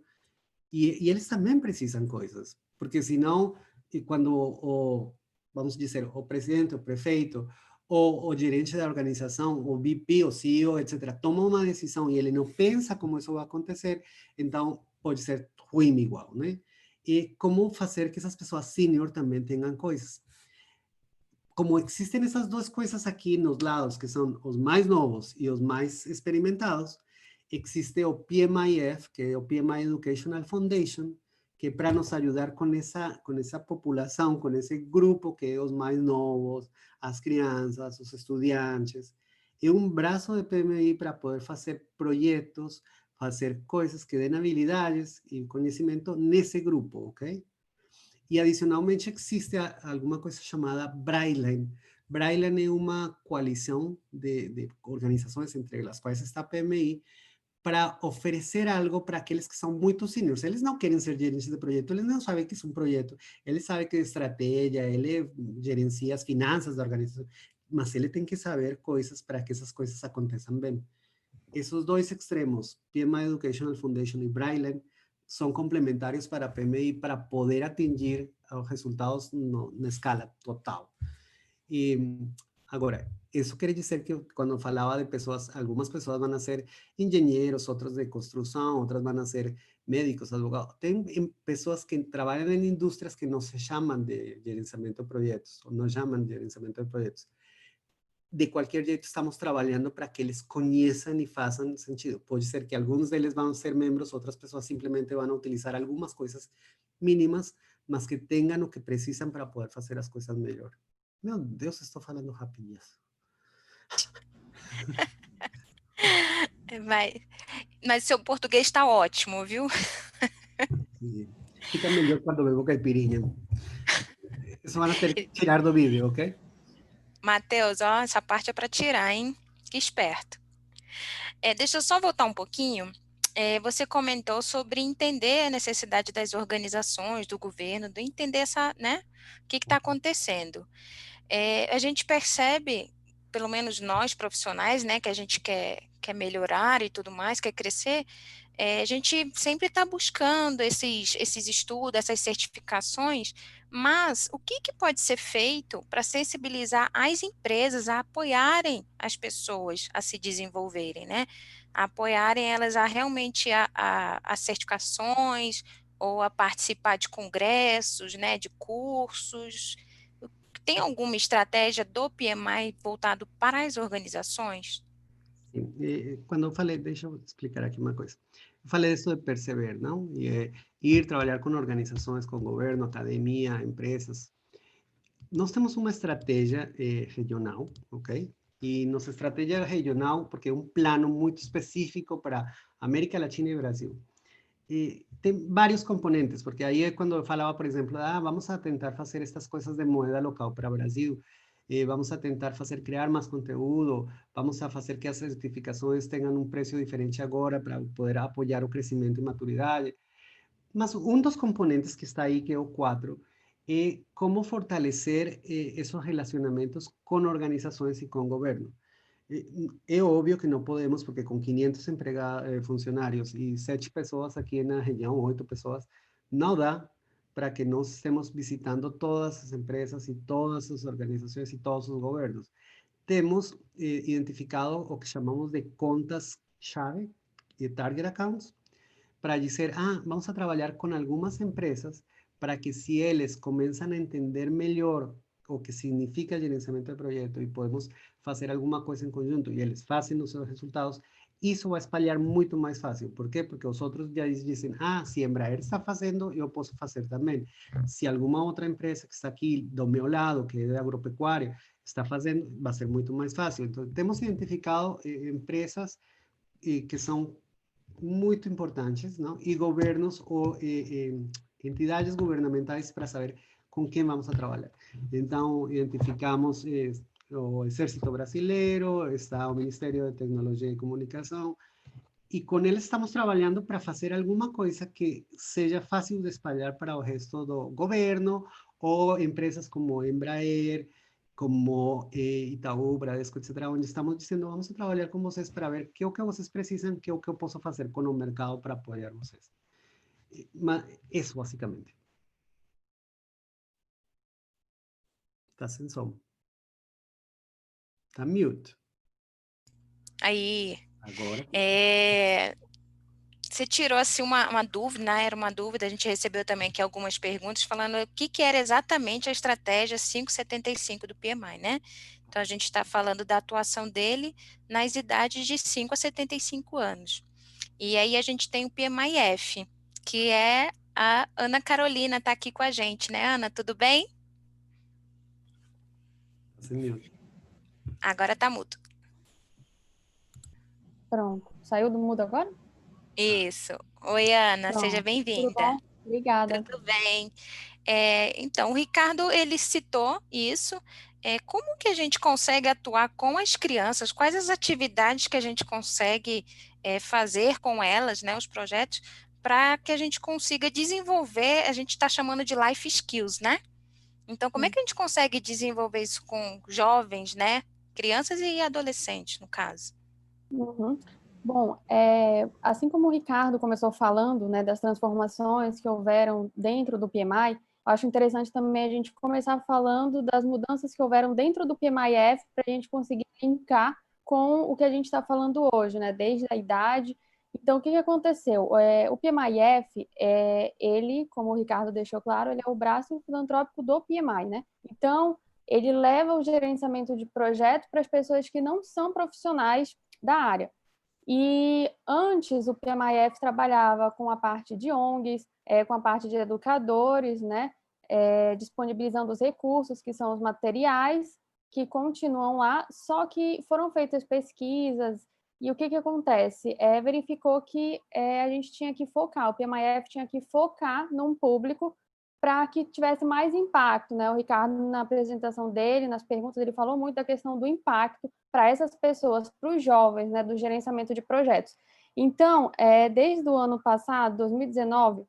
e eles também precisam coisas, porque senão, quando vamos dizer, o presidente, o prefeito, o gerente da organização, o VP, o CEO, etc., toma uma decisão e ele não pensa como isso vai acontecer, então pode ser ruim igual, né? E como fazer que essas pessoas sênior também tenham coisas. Como existem essas duas coisas aqui nos lados, que são os mais novos e os mais experimentados, existe o PMIF, que é o PMI Educational Foundation, que é para nos ajudar com essa população, com esse grupo que é os mais novos, as crianças, os estudantes. É um braço de PMI para poder fazer projetos, fazer coisas que deem habilidades e conhecimento nesse grupo, ok? E adicionalmente existe alguma coisa chamada Braille. Braille é uma coalição de organizações entre as quais está a PMI para oferecer algo para aqueles que são muito seniors. Eles não querem ser gerentes de projeto, eles não sabem que é um projeto, eles sabem que é estratégia, ele gerencia as finanças da organização, mas ele tem que saber coisas para que essas coisas aconteçam bem. Esses dois extremos, PMI Educational Foundation e Braille, são complementares para a PMI para poder atingir os resultados na escala total. E agora, isso quer dizer que quando eu falava de pessoas, algumas pessoas vão ser engenheiros, outras de construção, outras vão ser médicos, advogados. Tem pessoas que trabalham em indústrias que não se chamam de gerenciamento de projetos, ou não chamam de gerenciamento de projetos. De qualquer jeito, estamos trabalhando para que eles conheçam e façam sentido. Pode ser que alguns deles vão ser membros, outras pessoas simplesmente vão utilizar algumas coisas mínimas, mas que tenham o que precisam para poder fazer as coisas melhor. Meu Deus, estou falando rapidinho. Mas seu português está ótimo, viu? Fica melhor quando bebo caipirinha. Isso vai ter que tirar do vídeo, ok? Matheus, ó, essa parte é para tirar, hein? Que esperto. Deixa eu só voltar um pouquinho. Você comentou sobre entender a necessidade das organizações, do governo, de entender né, o que está acontecendo. A gente percebe, pelo menos nós profissionais, né, que a gente quer melhorar e tudo mais, quer crescer, a gente sempre está buscando esses estudos, essas certificações, mas o que pode ser feito para sensibilizar as empresas a apoiarem as pessoas a se desenvolverem, né? A apoiarem elas a realmente a certificações ou a participar de congressos, né, de cursos. Tem alguma estratégia do PMI voltado para as organizações? Sim. Quando eu falei, deixa eu explicar aqui uma coisa. Eu falei isso de perceber, não? E ir trabalhar com organizações, com governo, academia, empresas. Nós temos uma estratégia regional, ok? E nossa estratégia regional, porque é um plano muito específico para América Latina e Brasil. E tem vários componentes, porque aí é quando eu falava, por exemplo, vamos a tentar fazer estas coisas de moeda local para o Brasil, vamos a tentar criar mais conteúdo, vamos a fazer que as certificações tenham um preço diferente agora para poder apoiar o crescimento e maturidade. Mas um dos componentes que está aí, que é o 4, é como fortalecer esses relacionamentos com organizações e com o governo. É óbvio que não podemos, porque com 500 funcionários e 7 pessoas aqui na região, 8 pessoas, não dá para que nós estemos visitando todas as empresas e todas as organizações e todos os governos. Temos identificado o que chamamos de contas-chave, target accounts, para dizer, vamos a trabalhar com algumas empresas para que se eles começam a entender melhor o que significa gerenciamento de projeto e podemos fazer alguma coisa em conjunto e eles fazem os seus resultados, isso vai espalhar muito mais fácil. Por quê? Porque os outros já dizem, se a Embraer está fazendo, eu posso fazer também. Se alguma outra empresa que está aqui do meu lado, que é de agropecuária, está fazendo, vai ser muito mais fácil. Então, temos identificado empresas que são muito importantes, não? E governos ou entidades governamentais para saber com quem vamos a trabalhar. Então, identificamos o Exército Brasileiro, está o Ministério de Tecnologia e Comunicação, e com eles estamos trabalhando para fazer alguma coisa que seja fácil de espalhar para o resto do governo, ou empresas como Embraer, como Itaú, Bradesco, etc., onde estamos dizendo, vamos a trabalhar com vocês para ver que é o que vocês precisam, que é o que eu posso fazer com o mercado para apoiar vocês. Mas isso, basicamente. Está sem som. Está mute. Aí, Agora. você tirou assim uma dúvida, né? Era uma dúvida, a gente recebeu também aqui algumas perguntas falando o que era exatamente a estratégia 575 do PMI, né? Então, a gente está falando da atuação dele nas idades de 5 a 75 anos. E aí a gente tem o PMI-F, que é a Ana Carolina, está aqui com a gente, né, Ana? Tudo bem? Está sem mute. Agora está mudo. Pronto. Saiu do mudo agora? Isso. Oi, Ana, Pronto. seja Tudo bem-vinda. bom? Obrigada. Tudo bem. Então, o Ricardo, ele citou isso. Como que a gente consegue atuar com as crianças? Quais as atividades que a gente consegue fazer com elas, né, os projetos, para que a gente consiga desenvolver, a gente está chamando de life skills, né? Então, como é que a gente consegue desenvolver isso com jovens, né? Crianças e adolescentes, no caso. Uhum. Bom, assim como o Ricardo começou falando, né, das transformações que houveram dentro do PMI, eu acho interessante também a gente começar falando das mudanças que houveram dentro do PMI-F para a gente conseguir linkar com o que a gente está falando hoje, né, desde a idade. Então, o que aconteceu? O PMI-F, ele, como o Ricardo deixou claro, ele é o braço filantrópico do PMI, né? Então, ele leva o gerenciamento de projeto para as pessoas que não são profissionais da área. E antes o PMI-F trabalhava com a parte de ONGs, com a parte de educadores, né, disponibilizando os recursos, que são os materiais, que continuam lá, só que foram feitas pesquisas, e o que acontece? Verificou que a gente tinha que focar, o PMI-F tinha que focar num público para que tivesse mais impacto, né? O Ricardo, na apresentação dele, nas perguntas, ele falou muito da questão do impacto para essas pessoas, para os jovens, né, do gerenciamento de projetos. Então, desde o ano passado, 2019,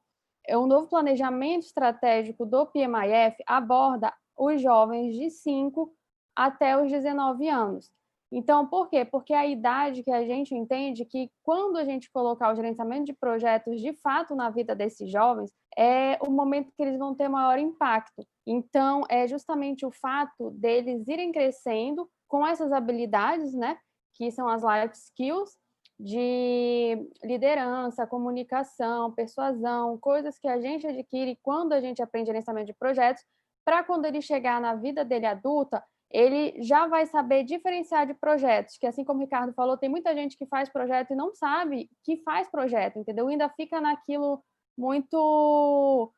o novo planejamento estratégico do PMI-F aborda os jovens de 5 até os 19 anos. Então, por quê? Porque a idade que a gente entende que quando a gente colocar o gerenciamento de projetos de fato na vida desses jovens, é o momento que eles vão ter maior impacto. Então, é justamente o fato deles irem crescendo com essas habilidades, né, que são as life skills, de liderança, comunicação, persuasão, coisas que a gente adquire quando a gente aprende gerenciamento de projetos, para quando ele chegar na vida dele adulta, ele já vai saber diferenciar de projetos, que assim como o Ricardo falou, tem muita gente que faz projeto e não sabe que faz projeto, entendeu? Ainda fica naquilo muito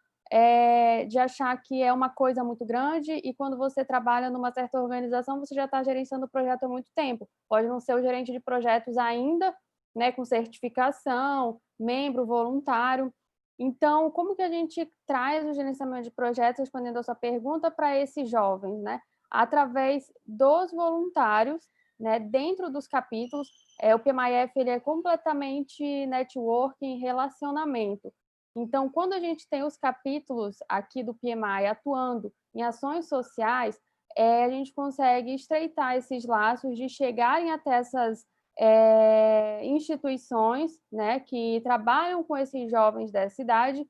de achar que é uma coisa muito grande e quando você trabalha numa certa organização, você já está gerenciando o projeto há muito tempo. Pode não ser o gerente de projetos ainda, né, com certificação, membro voluntário. Então, como que a gente traz o gerenciamento de projetos, respondendo a sua pergunta, para esses jovens, né? Através dos voluntários, né, dentro dos capítulos. O PMI-F ele é completamente networking, relacionamento. Então, quando a gente tem os capítulos aqui do PMI atuando em ações sociais, a gente consegue estreitar esses laços de chegarem até essas instituições, né, que trabalham com esses jovens dessa idade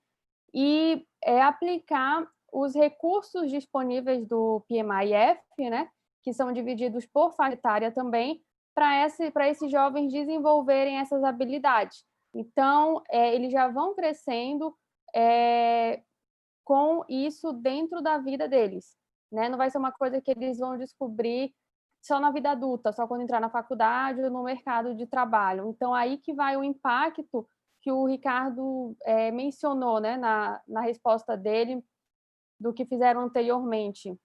e aplicar os recursos disponíveis do PMI-F, né, que são divididos por faixa etária também, para esses jovens desenvolverem essas habilidades. Então, eles já vão crescendo com isso dentro da vida deles, né? Não vai ser uma coisa que eles vão descobrir só na vida adulta, só quando entrar na faculdade ou no mercado de trabalho. Então, aí que vai o impacto que o Ricardo mencionou, né, na resposta dele, do que fizeram anteriormente.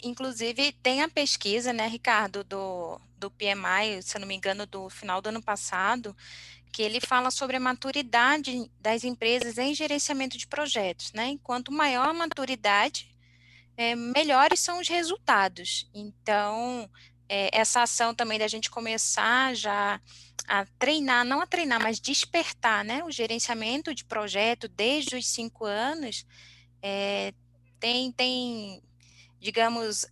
Inclusive, tem a pesquisa, né, Ricardo, do PMI, se eu não me engano, do final do ano passado, que ele fala sobre a maturidade das empresas em gerenciamento de projetos, né? Enquanto maior a maturidade, melhores são os resultados. Então, essa ação também da gente começar já a treinar, não a treinar, mas despertar, né, o gerenciamento de projeto desde os 5 anos, tem, digamos,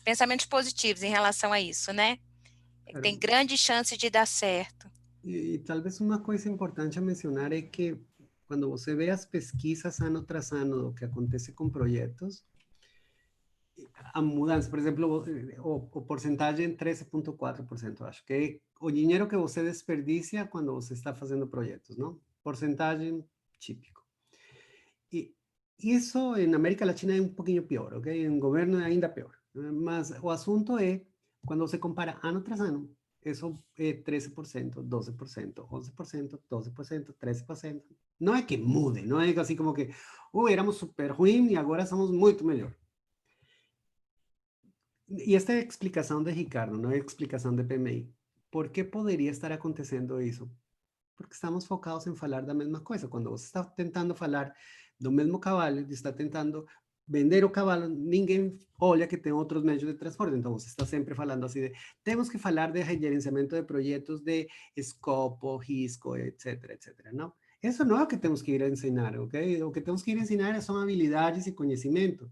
pensamentos positivos em relação a isso, né? Claro. Tem grandes chances de dar certo. E talvez uma coisa importante a mencionar é que quando você vê as pesquisas ano tras ano do que acontece com projetos, a mudança, por exemplo, o porcentagem é 13,4%, acho que é o dinheiro que você desperdicia quando você está fazendo projetos, não? Porcentagem típico. E isso em América Latina é um pouquinho pior, ok? Em governo é ainda pior. Mas o assunto é, quando você compara ano tras ano, isso é 13%, 12%, 11%, 12%, 13%. Não é que mude, não é assim como que, éramos super ruim e agora somos muito melhor. E esta é a explicação de Ricardo, não é a explicação de PMI. Por que poderia estar acontecendo isso? Porque estamos focados em falar da mesma coisa. Quando você está tentando falar do mesmo cavalo, está tentando vender o cavalo, ninguém olha que tem outros meios de transporte. Então, você está sempre falando assim de, temos que falar de gerenciamento de projetos de escopo, risco, etc, etc, não? Isso não é o que temos que ir a ensinar, ok? O que temos que ir a ensinar são habilidades e conhecimento.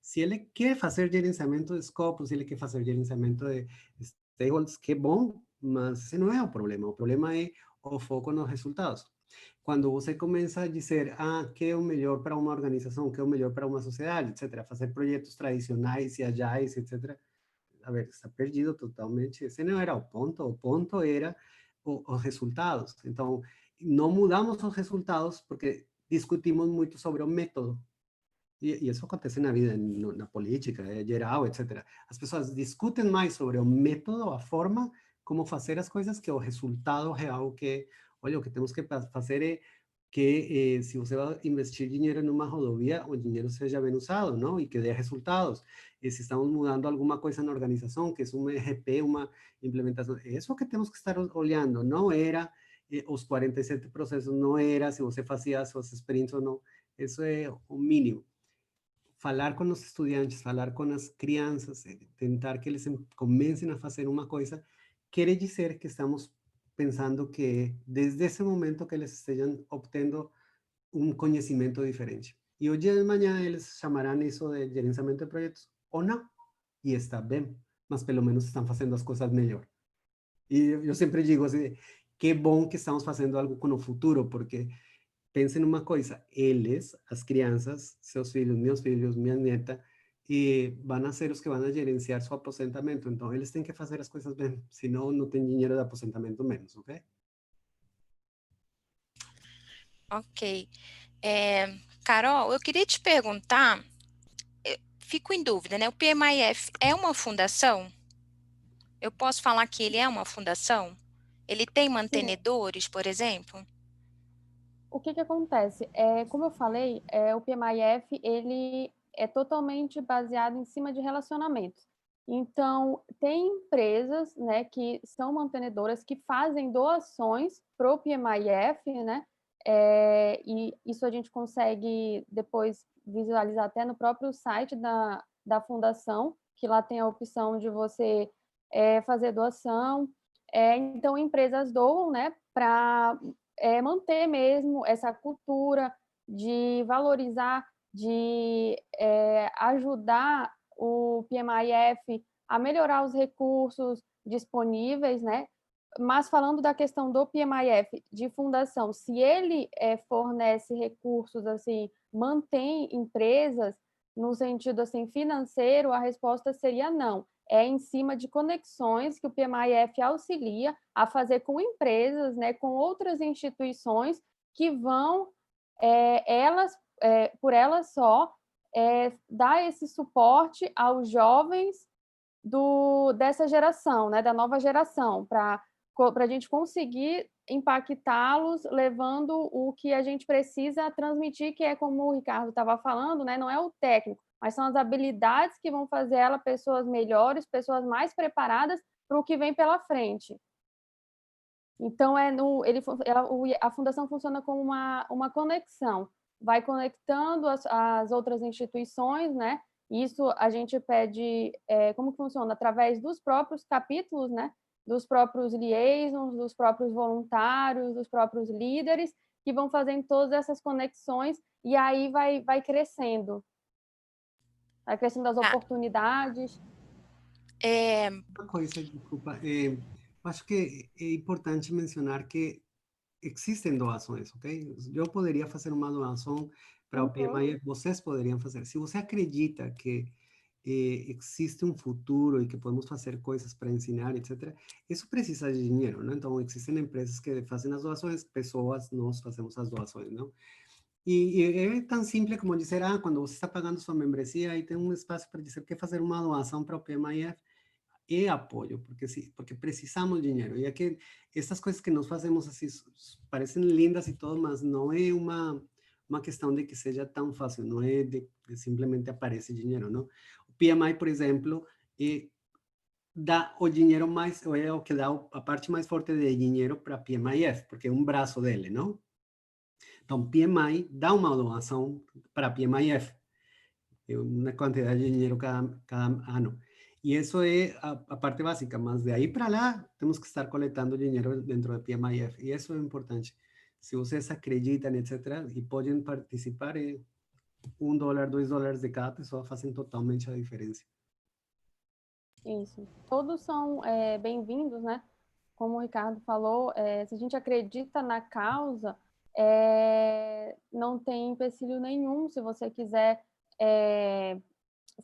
Se ele quer fazer gerenciamento de escopo, se ele quer fazer gerenciamento de stakeholders, que bom, mas esse não é o problema. O problema é o foco nos resultados. Quando você começa a dizer, que é o melhor para uma organização, que é o melhor para uma sociedade, etc., fazer projetos tradicionais e agiles, etc., a ver, está perdido totalmente. Esse não era o ponto era os resultados. Então, não mudamos os resultados porque discutimos muito sobre o método. E isso acontece na vida, na política, geral, etc. As pessoas discutem mais sobre o método, a forma como fazer as coisas, que o resultado real, que, olha, o que temos que fazer é que se você vai investir dinheiro numa rodovia, o dinheiro seja bem usado, não? E que dê resultados. E se estamos mudando alguma coisa na organização, que é um ERP, uma implementação, é isso que temos que estar olhando. Não era os 47 processos, não era se você fazia suas sprints ou não. Isso é o mínimo. Falar com os estudantes, falar com as crianças, tentar que eles comecem a fazer uma coisa, quer dizer que estamos pensando que desde esse momento que eles estejam obtendo um conhecimento diferente. E o dia de manhã eles chamarão isso de gerenciamento de projetos ou não. E está bem, mas pelo menos estão fazendo as coisas melhor. E eu sempre digo assim, que bom que estamos fazendo algo com o futuro, porque pensem numa coisa, eles, as crianças, seus filhos, minha neta, e vão ser os que vão gerenciar seu aposentamento. Então, eles têm que fazer as coisas bem, senão não tem dinheiro de aposentamento menos, ok? Ok. Carol, eu queria te perguntar, fico em dúvida, né? O PMIF é uma fundação? Eu posso falar que ele é uma fundação? Ele tem Sim. mantenedores, por exemplo? O que acontece? Como eu falei, o PMIF ele é totalmente baseado em cima de relacionamentos. Então, tem empresas, né, que são mantenedoras que fazem doações para o PMIF, né? E isso a gente consegue depois visualizar até no próprio site da fundação, que lá tem a opção de você fazer doação. Então, empresas doam, né, para manter mesmo essa cultura de valorizar, de ajudar o PMIF a melhorar os recursos disponíveis, né? Mas falando da questão do PMIF de fundação, se ele fornece recursos, assim, mantém empresas no sentido assim financeiro, a resposta seria não. É em cima de conexões que o PMIF auxilia a fazer com empresas, né, com outras instituições que vão, por elas só, dar esse suporte aos jovens dessa geração, né, da nova geração, para a gente conseguir impactá-los, levando o que a gente precisa transmitir, que é como o Ricardo estava falando, né, não é o técnico, mas são as habilidades que vão fazer ela pessoas melhores, pessoas mais preparadas para o que vem pela frente. Então, a fundação funciona como uma conexão, vai conectando as outras instituições, né? Isso a gente pede, como que funciona? Através dos próprios capítulos, né? Dos próprios liaisons, dos próprios voluntários, dos próprios líderes, que vão fazendo todas essas conexões, e aí vai crescendo as oportunidades. Uma coisa, desculpa, acho que é importante mencionar que existem doações, ok? Eu poderia fazer uma doação para o PMI, vocês poderiam fazer. Se você acredita que existe um futuro e que podemos fazer coisas para ensinar, etc., isso precisa de dinheiro, não? Então, existem empresas que fazem as doações, pessoas, nós fazemos as doações, não? E é tão simples como dizer, quando você está pagando sua membresia, aí tem um espaço para dizer que fazer uma doação para o PMIF é apoio, porque precisamos de dinheiro. E é que essas coisas que nós fazemos assim parecem lindas e tudo, mas não é uma questão de que seja tão fácil, não é de simplesmente aparece dinheiro, não? O PMI, por exemplo, dá o dinheiro mais, ou é o que dá a parte mais forte de dinheiro para a PMIF, porque é um braço dele, não? Então, PMI dá uma doação para a PMIF, é uma quantidade de dinheiro cada ano. E isso é a parte básica, mas de aí para lá, temos que estar coletando dinheiro dentro da PMIF, e isso é importante. Se vocês acreditam, etc., e podem participar, $1, $2 de cada pessoa fazem totalmente a diferença. Isso. Todos são bem-vindos, né? Como o Ricardo falou, se a gente acredita na causa, não tem empecilho nenhum. Se você quiser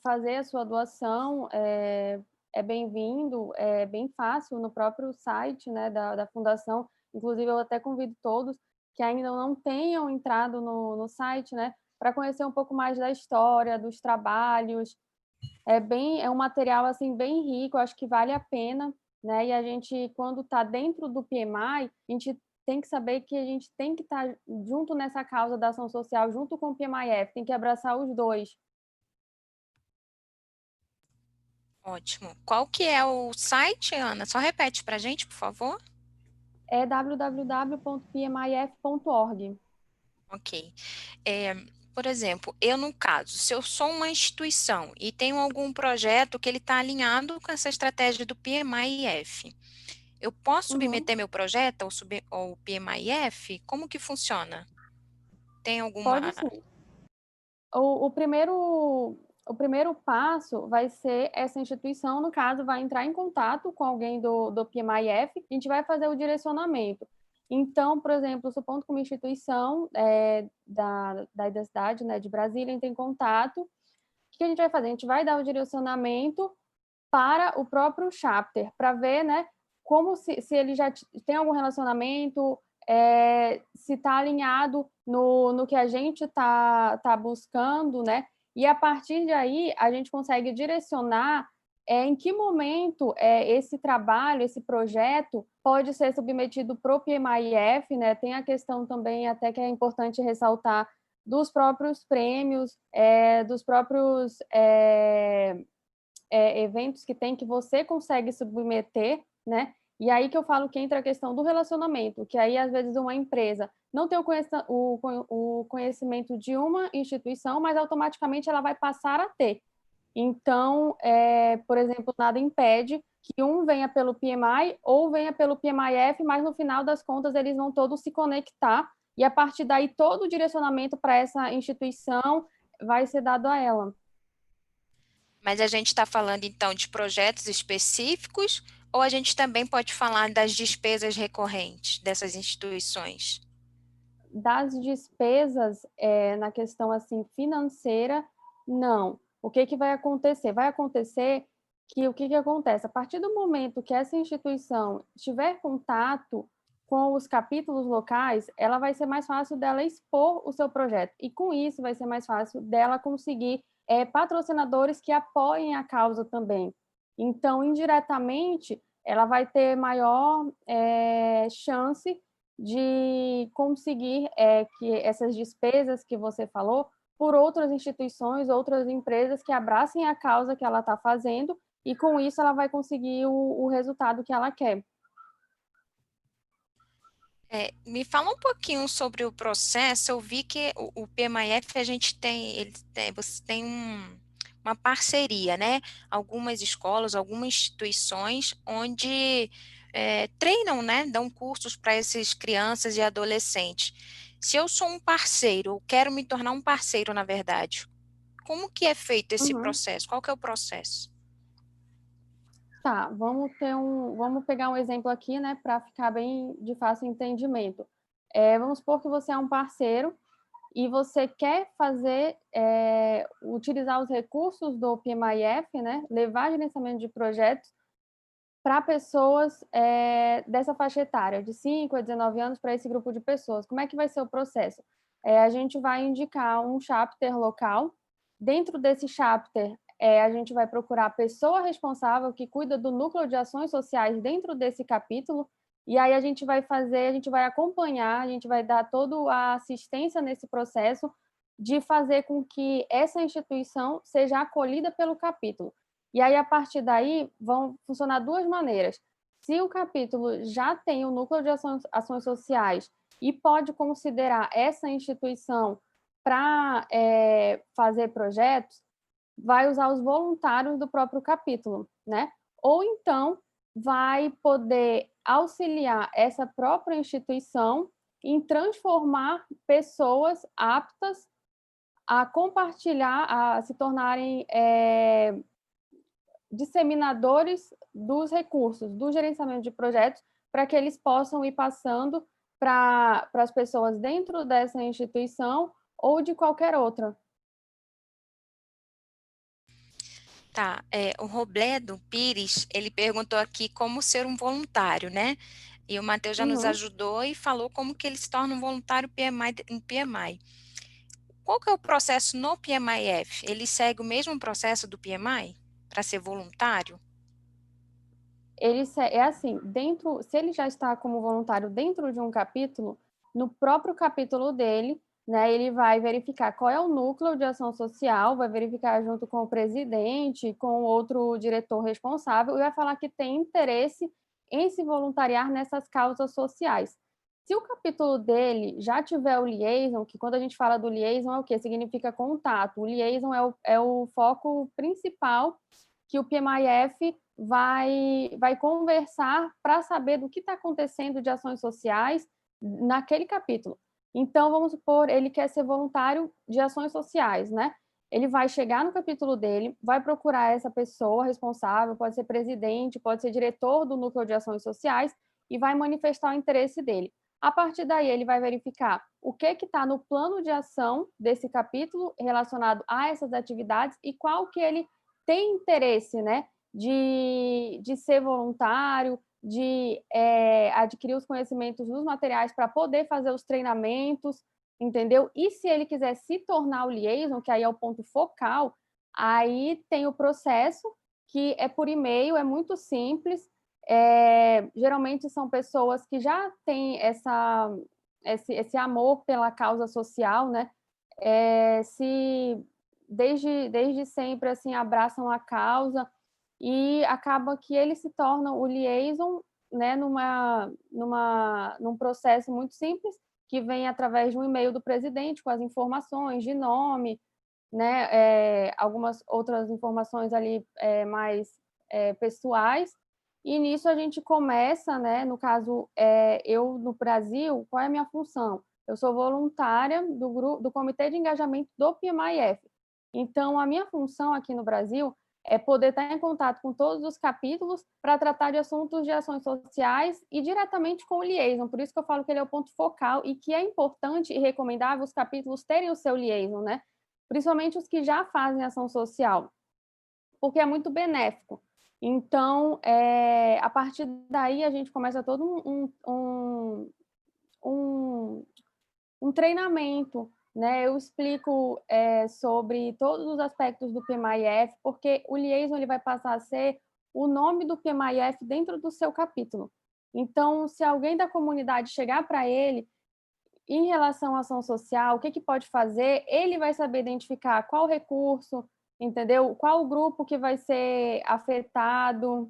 fazer a sua doação, é bem-vindo, é bem fácil no próprio site, né, da Fundação. Inclusive, eu até convido todos que ainda não tenham entrado no site, né, para conhecer um pouco mais da história, dos trabalhos. É um material assim bem rico, acho que vale a pena, né? E a gente, quando está dentro do PMI, a gente tem que saber que a gente tem que estar junto nessa causa da ação social, junto com o PMIF, tem que abraçar os dois. Ótimo. Qual que é o site, Ana? Só repete para a gente, por favor. É www.pmif.org. Ok. Por exemplo, eu no caso, se eu sou uma instituição e tenho algum projeto que ele está alinhado com essa estratégia do PMIF, eu posso submeter meu projeto ao PMIF? Como que funciona? Tem alguma... Pode sim. O primeiro passo vai ser essa instituição, no caso, vai entrar em contato com alguém do PMIF, a gente vai fazer o direcionamento. Então, por exemplo, supondo que uma instituição da cidade, né, de Brasília, entra em contato, o que a gente vai fazer? A gente vai dar o direcionamento para o próprio chapter, para ver, né, como se ele já tem algum relacionamento, se está alinhado no que a gente tá buscando, né? E a partir de aí, a gente consegue direcionar em que momento esse trabalho, esse projeto pode ser submetido para o PMIF, né? Tem a questão também, até que é importante ressaltar, dos próprios prêmios, dos próprios eventos que tem que você consegue submeter, né? E aí que eu falo que entra a questão do relacionamento, que aí, às vezes, uma empresa não tem o conhecimento de uma instituição, mas automaticamente ela vai passar a ter. Então, por exemplo, nada impede que um venha pelo PMI ou venha pelo PMIF, mas no final das contas eles vão todos se conectar e a partir daí todo o direcionamento para essa instituição vai ser dado a ela. Mas a gente está falando, então, de projetos específicos ou a gente também pode falar das despesas recorrentes dessas instituições? Das despesas, na questão assim, financeira, não. O que vai acontecer? Vai acontecer que o que acontece? A partir do momento que essa instituição tiver contato com os capítulos locais, ela vai ser mais fácil dela expor o seu projeto. E com isso vai ser mais fácil dela conseguir patrocinadores que apoiem a causa também. Então, indiretamente, ela vai ter maior chance de conseguir que essas despesas que você falou por outras instituições, outras empresas que abracem a causa que ela está fazendo, e com isso ela vai conseguir o resultado que ela quer. Me fala um pouquinho sobre o processo. Eu vi que o PMIF, a gente tem, você tem uma parceria, né? Algumas escolas, algumas instituições onde treinam, né? Dão cursos para essas crianças e adolescentes. Se eu sou um parceiro, eu quero me tornar um parceiro, na verdade, como que é feito esse processo? Qual que é o processo? Tá, vamos pegar um exemplo aqui, né, para ficar bem de fácil entendimento. Vamos supor que você é um parceiro e você quer utilizar os recursos do PMIF, né, levar gerenciamento de projetos para pessoas dessa faixa etária, de 5 a 19 anos, para esse grupo de pessoas. Como é que vai ser o processo? A gente vai indicar um chapter local. Dentro desse chapter, a gente vai procurar a pessoa responsável que cuida do núcleo de ações sociais dentro desse capítulo, e aí a gente vai acompanhar, a gente vai dar toda a assistência nesse processo de fazer com que essa instituição seja acolhida pelo capítulo. E aí, a partir daí, vão funcionar duas maneiras. Se o capítulo já tem o núcleo de ações sociais e pode considerar essa instituição para fazer projetos, vai usar os voluntários do próprio capítulo, né? Ou então vai poder auxiliar essa própria instituição em transformar pessoas aptas a compartilhar, a se tornarem disseminadores dos recursos, do gerenciamento de projetos, para que eles possam ir passando para as pessoas dentro dessa instituição ou de qualquer outra. Tá, o Robledo Pires, ele perguntou aqui como ser um voluntário, né? E o Matheus já nos ajudou e falou como que ele se torna um voluntário em PMI. Qual que é o processo no PMIF? Ele segue o mesmo processo do PMI para ser voluntário? Assim, se ele já está como voluntário dentro de um capítulo, no próprio capítulo dele, né, ele vai verificar qual é o núcleo de ação social, vai verificar junto com o presidente, com outro diretor responsável, e vai falar que tem interesse em se voluntariar nessas causas sociais. Se o capítulo dele já tiver o liaison, que quando a gente fala do liaison é o quê? Significa contato. O liaison é o foco principal que o PMIF vai conversar para saber do que está acontecendo de ações sociais naquele capítulo. Então, vamos supor, ele quer ser voluntário de ações sociais, né? Ele vai chegar no capítulo dele, vai procurar essa pessoa responsável, pode ser presidente, pode ser diretor do núcleo de ações sociais, e vai manifestar o interesse dele. A partir daí, ele vai verificar o que está no plano de ação desse capítulo relacionado a essas atividades e qual que ele tem interesse, né, de ser voluntário, de adquirir os conhecimentos dos materiais para poder fazer os treinamentos, entendeu? E se ele quiser se tornar o liaison, que aí é o ponto focal, aí tem o processo, que é por e-mail, é muito simples. Geralmente são pessoas que já têm esse amor pela causa social, né? Desde sempre assim abraçam a causa, e acaba que eles se tornam o liaison, né, num processo muito simples, que vem através de um e-mail do presidente com as informações de nome, né, algumas outras informações ali mais pessoais, e nisso a gente começa, né, no caso, eu no Brasil, qual é a minha função? Eu sou voluntária do Comitê de Engajamento do PMIF. Então, a minha função aqui no Brasil é poder estar em contato com todos os capítulos para tratar de assuntos de ações sociais e diretamente com o liaison. Por isso que eu falo que ele é o ponto focal e que é importante e recomendável os capítulos terem o seu liaison, né? Principalmente os que já fazem ação social, porque é muito benéfico. Então, a partir daí, a gente começa todo um treinamento, né? Eu explico sobre todos os aspectos do PMI-F, porque o liaison ele vai passar a ser o nome do PMI-F dentro do seu capítulo. Então, se alguém da comunidade chegar para ele em relação à ação social, o que pode fazer, ele vai saber identificar qual recurso, entendeu? Qual o grupo que vai ser afetado.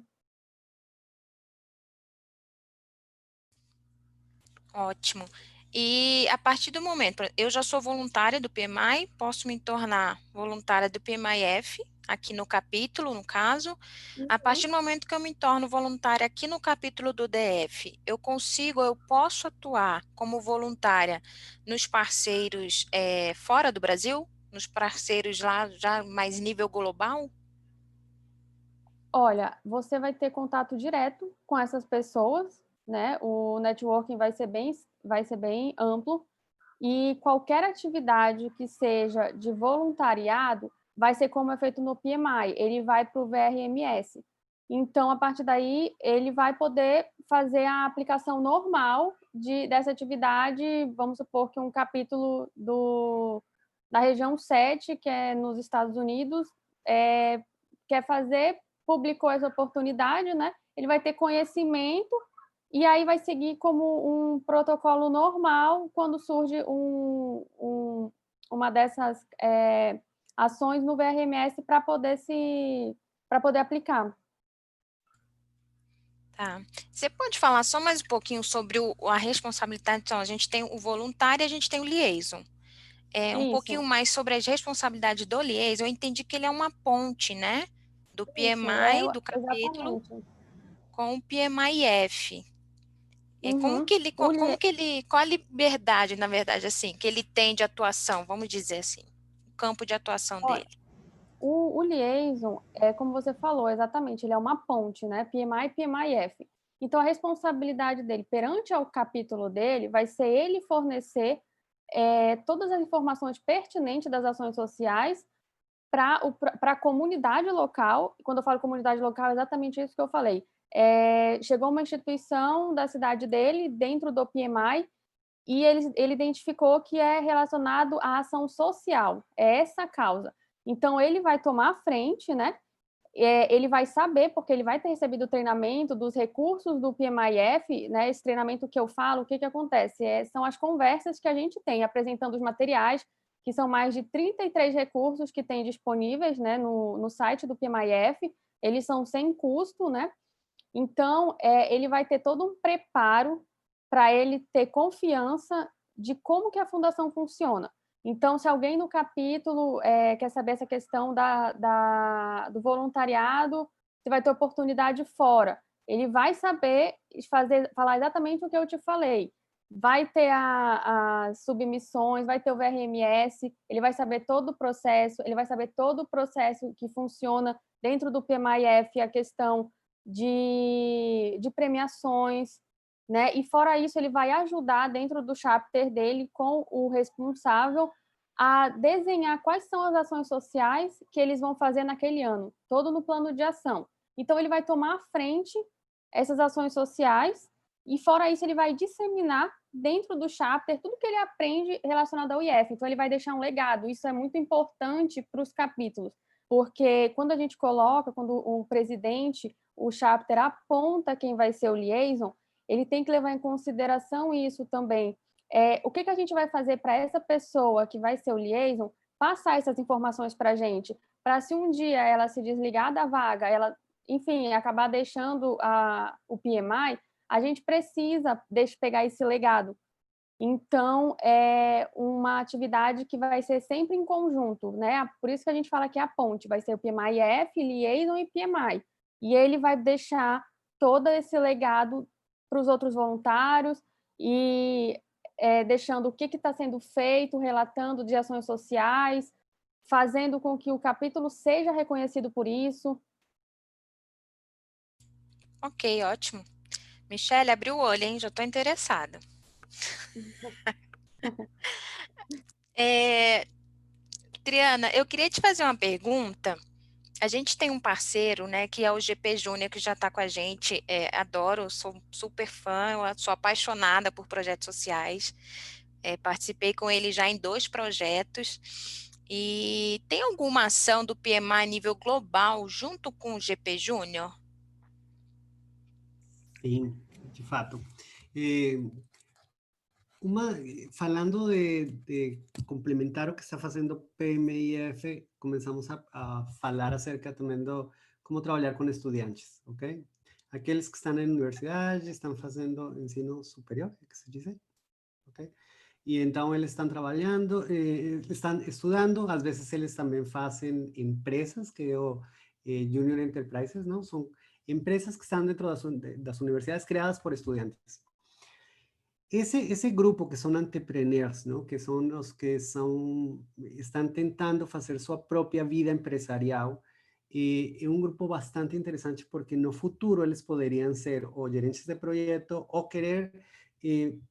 Ótimo. E a partir do momento, eu já sou voluntária do PMI, posso me tornar voluntária do PMI-F, aqui no capítulo, no caso. A partir do momento que eu me torno voluntária aqui no capítulo do DF, eu posso atuar como voluntária nos parceiros fora do Brasil? Nos parceiros lá já mais nível global? Olha, você vai ter contato direto com essas pessoas, né? O networking vai ser bem amplo e qualquer atividade que seja de voluntariado vai ser como é feito no PMI, ele vai para o VRMS. Então, a partir daí, ele vai poder fazer a aplicação normal dessa atividade, vamos supor que um capítulo da região 7, que é nos Estados Unidos, quer fazer, publicou essa oportunidade, né? Ele vai ter conhecimento e aí vai seguir como um protocolo normal quando surge uma dessas ações no VRMS para poder aplicar. Tá. Você pode falar só mais um pouquinho sobre a responsabilidade? Então, a gente tem o voluntário e a gente tem o liaison. Um pouquinho mais sobre as responsabilidades do liaison. Eu entendi que ele é uma ponte, né? Do PMI, do capítulo, exatamente. com o PMI-F. Uhum. Qual a liberdade, na verdade, assim, que ele tem de atuação, vamos dizer assim, o campo de atuação dele? O liaison, como você falou, exatamente, ele é uma ponte, né? PMI e PMI-F. Então, a responsabilidade dele perante ao capítulo dele vai ser ele fornecer todas as informações pertinentes das ações sociais para a comunidade local. Quando eu falo comunidade local, é exatamente isso que eu falei. Chegou uma instituição da cidade dele, dentro do PMI, e ele identificou que é relacionado à ação social, é essa a causa. Então, ele vai tomar a frente, né? Ele vai saber, porque ele vai ter recebido o treinamento dos recursos do PMI-F, né? Esse treinamento que eu falo, o que acontece? São as conversas que a gente tem, apresentando os materiais, que são mais de 33 recursos que tem disponíveis, né, no site do PMI-F, eles são sem custo, né? Então, ele vai ter todo um preparo para ele ter confiança de como que a fundação funciona. Então, se alguém no capítulo quer saber essa questão do voluntariado, se vai ter oportunidade fora, ele vai saber falar exatamente o que eu te falei. Vai ter as submissões, vai ter o VRMS, ele vai saber todo o processo, ele vai saber todo o processo que funciona dentro do PMI-F, a questão de premiações, né? E fora isso, ele vai ajudar dentro do chapter dele com o responsável a desenhar quais são as ações sociais que eles vão fazer naquele ano, todo no plano de ação. Então, ele vai tomar à frente essas ações sociais e, fora isso, ele vai disseminar dentro do chapter tudo que ele aprende relacionado ao IF. Então, ele vai deixar um legado. Isso é muito importante para os capítulos, porque quando a gente coloca, quando o presidente, o chapter aponta quem vai ser o liaison, ele tem que levar em consideração isso também. O que a gente vai fazer para essa pessoa que vai ser o liaison passar essas informações para a gente, para se um dia ela se desligar da vaga, ela, enfim, acabar deixando o PMI, a gente precisa pegar esse legado. Então, é uma atividade que vai ser sempre em conjunto, né? Por isso que a gente fala que é a ponte, vai ser o PMI-F, liaison e PMI. E ele vai deixar todo esse legado para os outros voluntários e deixando o que está sendo feito, relatando de ações sociais, fazendo com que o capítulo seja reconhecido por isso. Ok, ótimo. Michele, abriu o olho, hein? Já estou interessada. Triana, eu queria te fazer uma pergunta A gente tem um parceiro, né, que é o GP Júnior, que já está com a gente, adoro, sou super fã, sou apaixonada por projetos sociais, participei com ele já em 2 projetos, e tem alguma ação do PMI a nível global junto com o GP Júnior? Sim, de fato. Falando de complementar o que está fazendo PMIF, começamos a falar acerca também do como trabalhar com estudantes, ok? Aqueles que estão em universidade, estão fazendo ensino superior, é que se diz, ok? E então eles estão trabalhando, estão estudando, às vezes eles também fazem empresas, que é o Junior Enterprises, não? São empresas que estão dentro das universidades criadas por estudantes. Esse grupo que são entrepreneurs, não? Que são os que estão tentando fazer sua própria vida empresarial, é um grupo bastante interessante porque no futuro eles poderiam ser ou gerentes de projeto ou querer,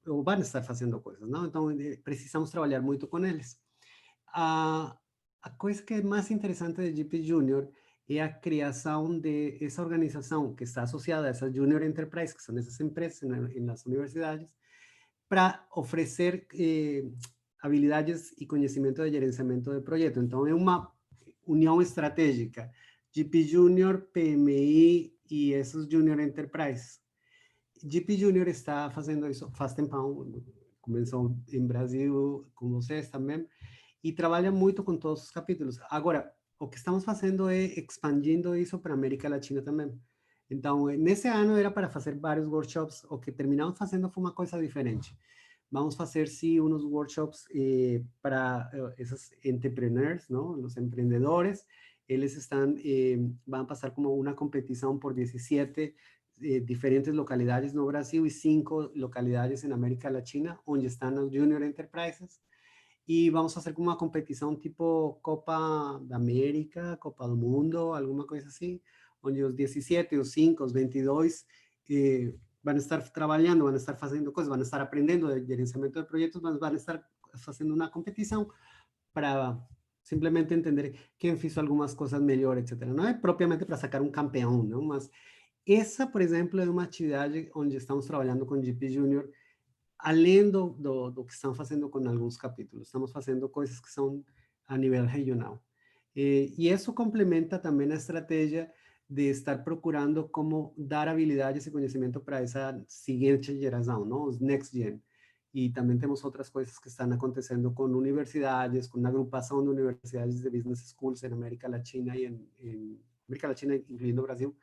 ou vão estar fazendo coisas, não? Então, precisamos trabalhar muito com eles. A coisa que é mais interessante de GP Junior é a criação de essa organização que está associada a essa Junior Enterprise, que são essas empresas nas universidades, para oferecer habilidades e conhecimento de gerenciamento de projeto. Então, é uma união estratégica. GP Junior, PMI e esses Junior Enterprise. GP Junior está fazendo isso faz tempo, começou em Brasil com vocês também, e trabalha muito com todos os capítulos. Agora, o que estamos fazendo é expandindo isso para a América Latina também. Então, nesse ano era para fazer vários workshops, o que terminamos fazendo foi uma coisa diferente. Vamos fazer, sim, uns workshops para esses entrepreneurs, não? Os empreendedores. Eles vão passar como uma competição por 17 diferentes localidades no Brasil e 5 localidades na América Latina, onde estão os Junior Enterprises. E vamos fazer como uma competição tipo Copa da América, Copa do Mundo, alguma coisa assim, onde os 17, os 5, os 22 vão estar trabalhando, vão estar fazendo coisas, vão estar aprendendo de gerenciamento de projetos, mas vão estar fazendo uma competição para simplesmente entender quem fez algumas coisas melhor, etc. Não é propriamente para sacar um campeão, não? Mas essa, por exemplo, é uma atividade onde estamos trabalhando com GP Junior, além do que estão fazendo com alguns capítulos. Estamos fazendo coisas que são a nível regional. E isso complementa também a estratégia de estar procurando como dar habilidades e conhecimento para essa seguinte geração, não? Os next gen. E também temos outras coisas que estão acontecendo com universidades, com a agrupação de universidades de business schools em América Latina e em América Latina, incluindo o Brasil,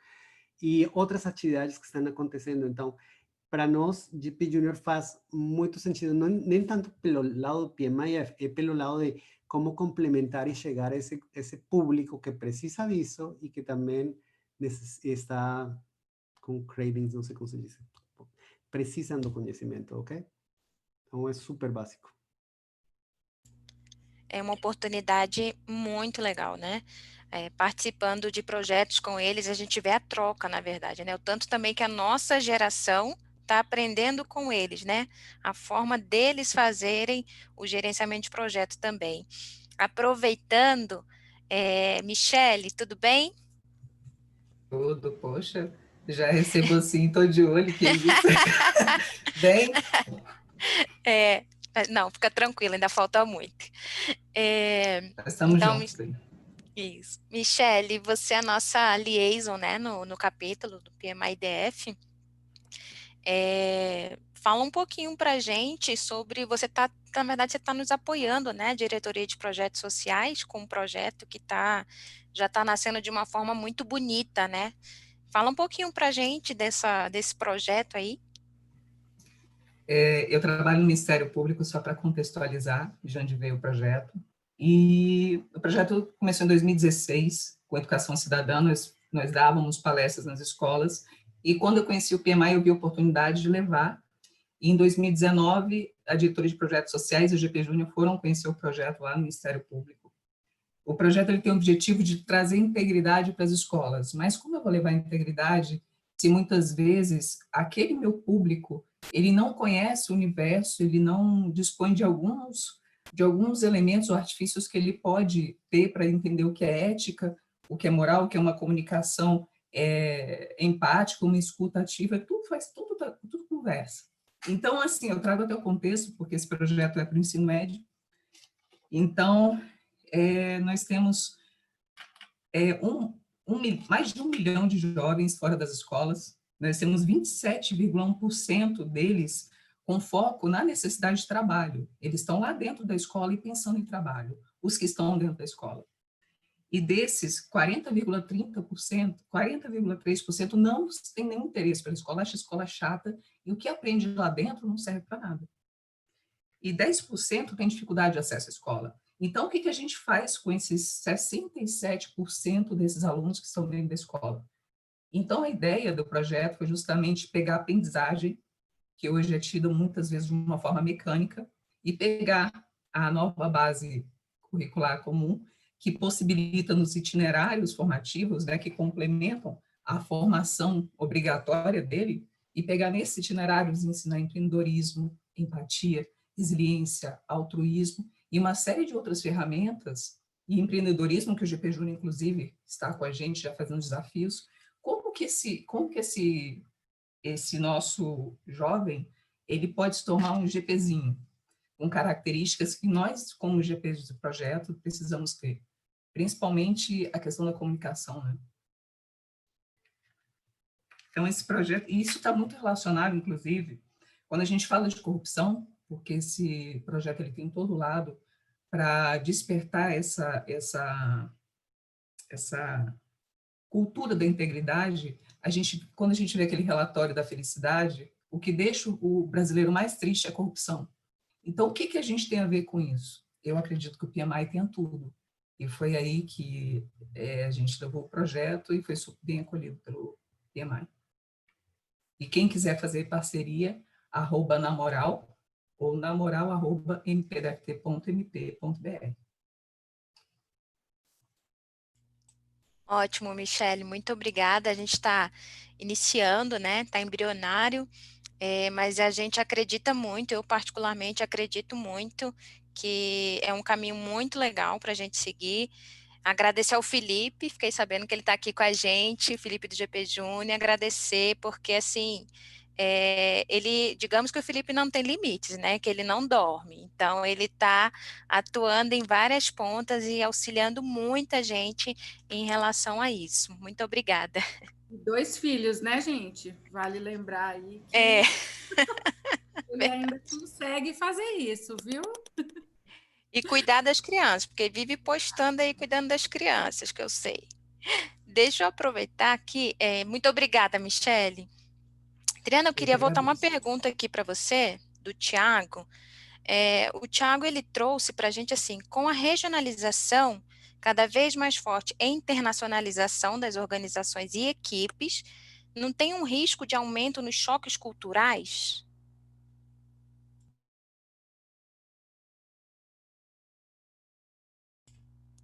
e outras atividades que estão acontecendo. Então, para nós, GP Junior faz muito sentido, não, nem tanto pelo lado do PMIF, é pelo lado de como complementar e chegar a esse público que precisa disso e que também está com cravings, não sei como se diz, precisam do conhecimento, ok? Então, é super básico. É uma oportunidade muito legal, né? Participando de projetos com eles, a gente vê a troca, na verdade, né? O tanto também que a nossa geração está aprendendo com eles, né? A forma deles fazerem o gerenciamento de projeto também. Aproveitando, Michele, tudo bem? Tudo, poxa, já recebo assim, tô de olho, que isso. Bem, Não, fica tranquila, ainda falta muito. estamos Então, juntos aí. isso. Michele, você é a nossa liaison, né, no capítulo do PMI-DF. Fala um pouquinho para a gente sobre, na verdade, você está nos apoiando, né, diretoria de projetos sociais, com um projeto que já está nascendo de uma forma muito bonita, né? Fala um pouquinho para a gente desse projeto aí. Eu trabalho no Ministério Público, só para contextualizar de onde veio o projeto. E o projeto começou em 2016, com Educação Cidadã, nós dávamos palestras nas escolas, e quando eu conheci o PMI, eu vi a oportunidade de levar. E em 2019, a diretoria de projetos sociais e o GP Júnior foram conhecer o projeto lá no Ministério Público. O projeto ele tem o objetivo de trazer integridade para as escolas, mas como eu vou levar integridade se muitas vezes aquele meu público ele não conhece o universo, ele não dispõe de alguns elementos ou artifícios que ele pode ter para entender o que é ética, o que é moral, o que é uma comunicação empática, uma escuta ativa, tudo conversa. Então, assim, eu trago até o contexto, porque esse projeto é para o ensino médio. Então, nós temos mais de 1 milhão de jovens fora das escolas. Nós temos 27,1% deles com foco na necessidade de trabalho. Eles estão lá dentro da escola e pensando em trabalho, os que estão dentro da escola. E desses, 40,30%, 40,3% não tem nenhum interesse pela escola, acha a escola chata, e o que aprende lá dentro não serve para nada. E 10% tem dificuldade de acesso à escola. Então, o que a gente faz com esses 67% desses alunos que estão dentro da escola? Então, a ideia do projeto foi justamente pegar a aprendizagem, que hoje é tida muitas vezes de uma forma mecânica, e pegar a nova base curricular comum, que possibilita nos itinerários formativos, né, que complementam a formação obrigatória dele, e pegar nesses itinerários ensinar empreendedorismo, empatia, resiliência, altruísmo, e uma série de outras ferramentas, e empreendedorismo, que o GP Júnior, inclusive, está com a gente, já fazendo desafios. Como que esse nosso jovem, ele pode se tornar um GPzinho, com características que nós, como GPs do projeto, precisamos ter, principalmente a questão da comunicação, né? Então, esse projeto, e isso está muito relacionado, inclusive, quando a gente fala de corrupção, porque esse projeto ele tem todo lado para despertar essa cultura da integridade. Quando a gente vê aquele relatório da felicidade, o que deixa o brasileiro mais triste é a corrupção. Então, o que a gente tem a ver com isso? Eu acredito que o PMI tem tudo. E foi aí que a gente levou o projeto e foi super bem acolhido pelo PMI. E quem quiser fazer parceria, @namoral, ou namoral@mpdft.mp.br. Ótimo, Michele, muito obrigada. A gente está iniciando, né? Está embrionário, mas a gente acredita muito, eu particularmente acredito muito que é um caminho muito legal para a gente seguir. Agradecer ao Felipe, fiquei sabendo que ele está aqui com a gente, Felipe do GP Júnior, agradecer, porque assim, digamos que o Felipe não tem limites, né? Que ele não dorme. Então, ele está atuando em várias pontas e auxiliando muita gente em relação a isso. Muito obrigada. 2 filhos, né, gente? Vale lembrar aí que ele ainda consegue fazer isso, viu? E cuidar das crianças, porque vive postando aí cuidando das crianças, que eu sei. Deixa eu aproveitar aqui. Muito obrigada, Michele. Triana, eu queria voltar uma pergunta aqui para você, do Tiago. O Tiago, ele trouxe para a gente assim, com a regionalização cada vez mais forte e internacionalização das organizações e equipes, não tem um risco de aumento nos choques culturais?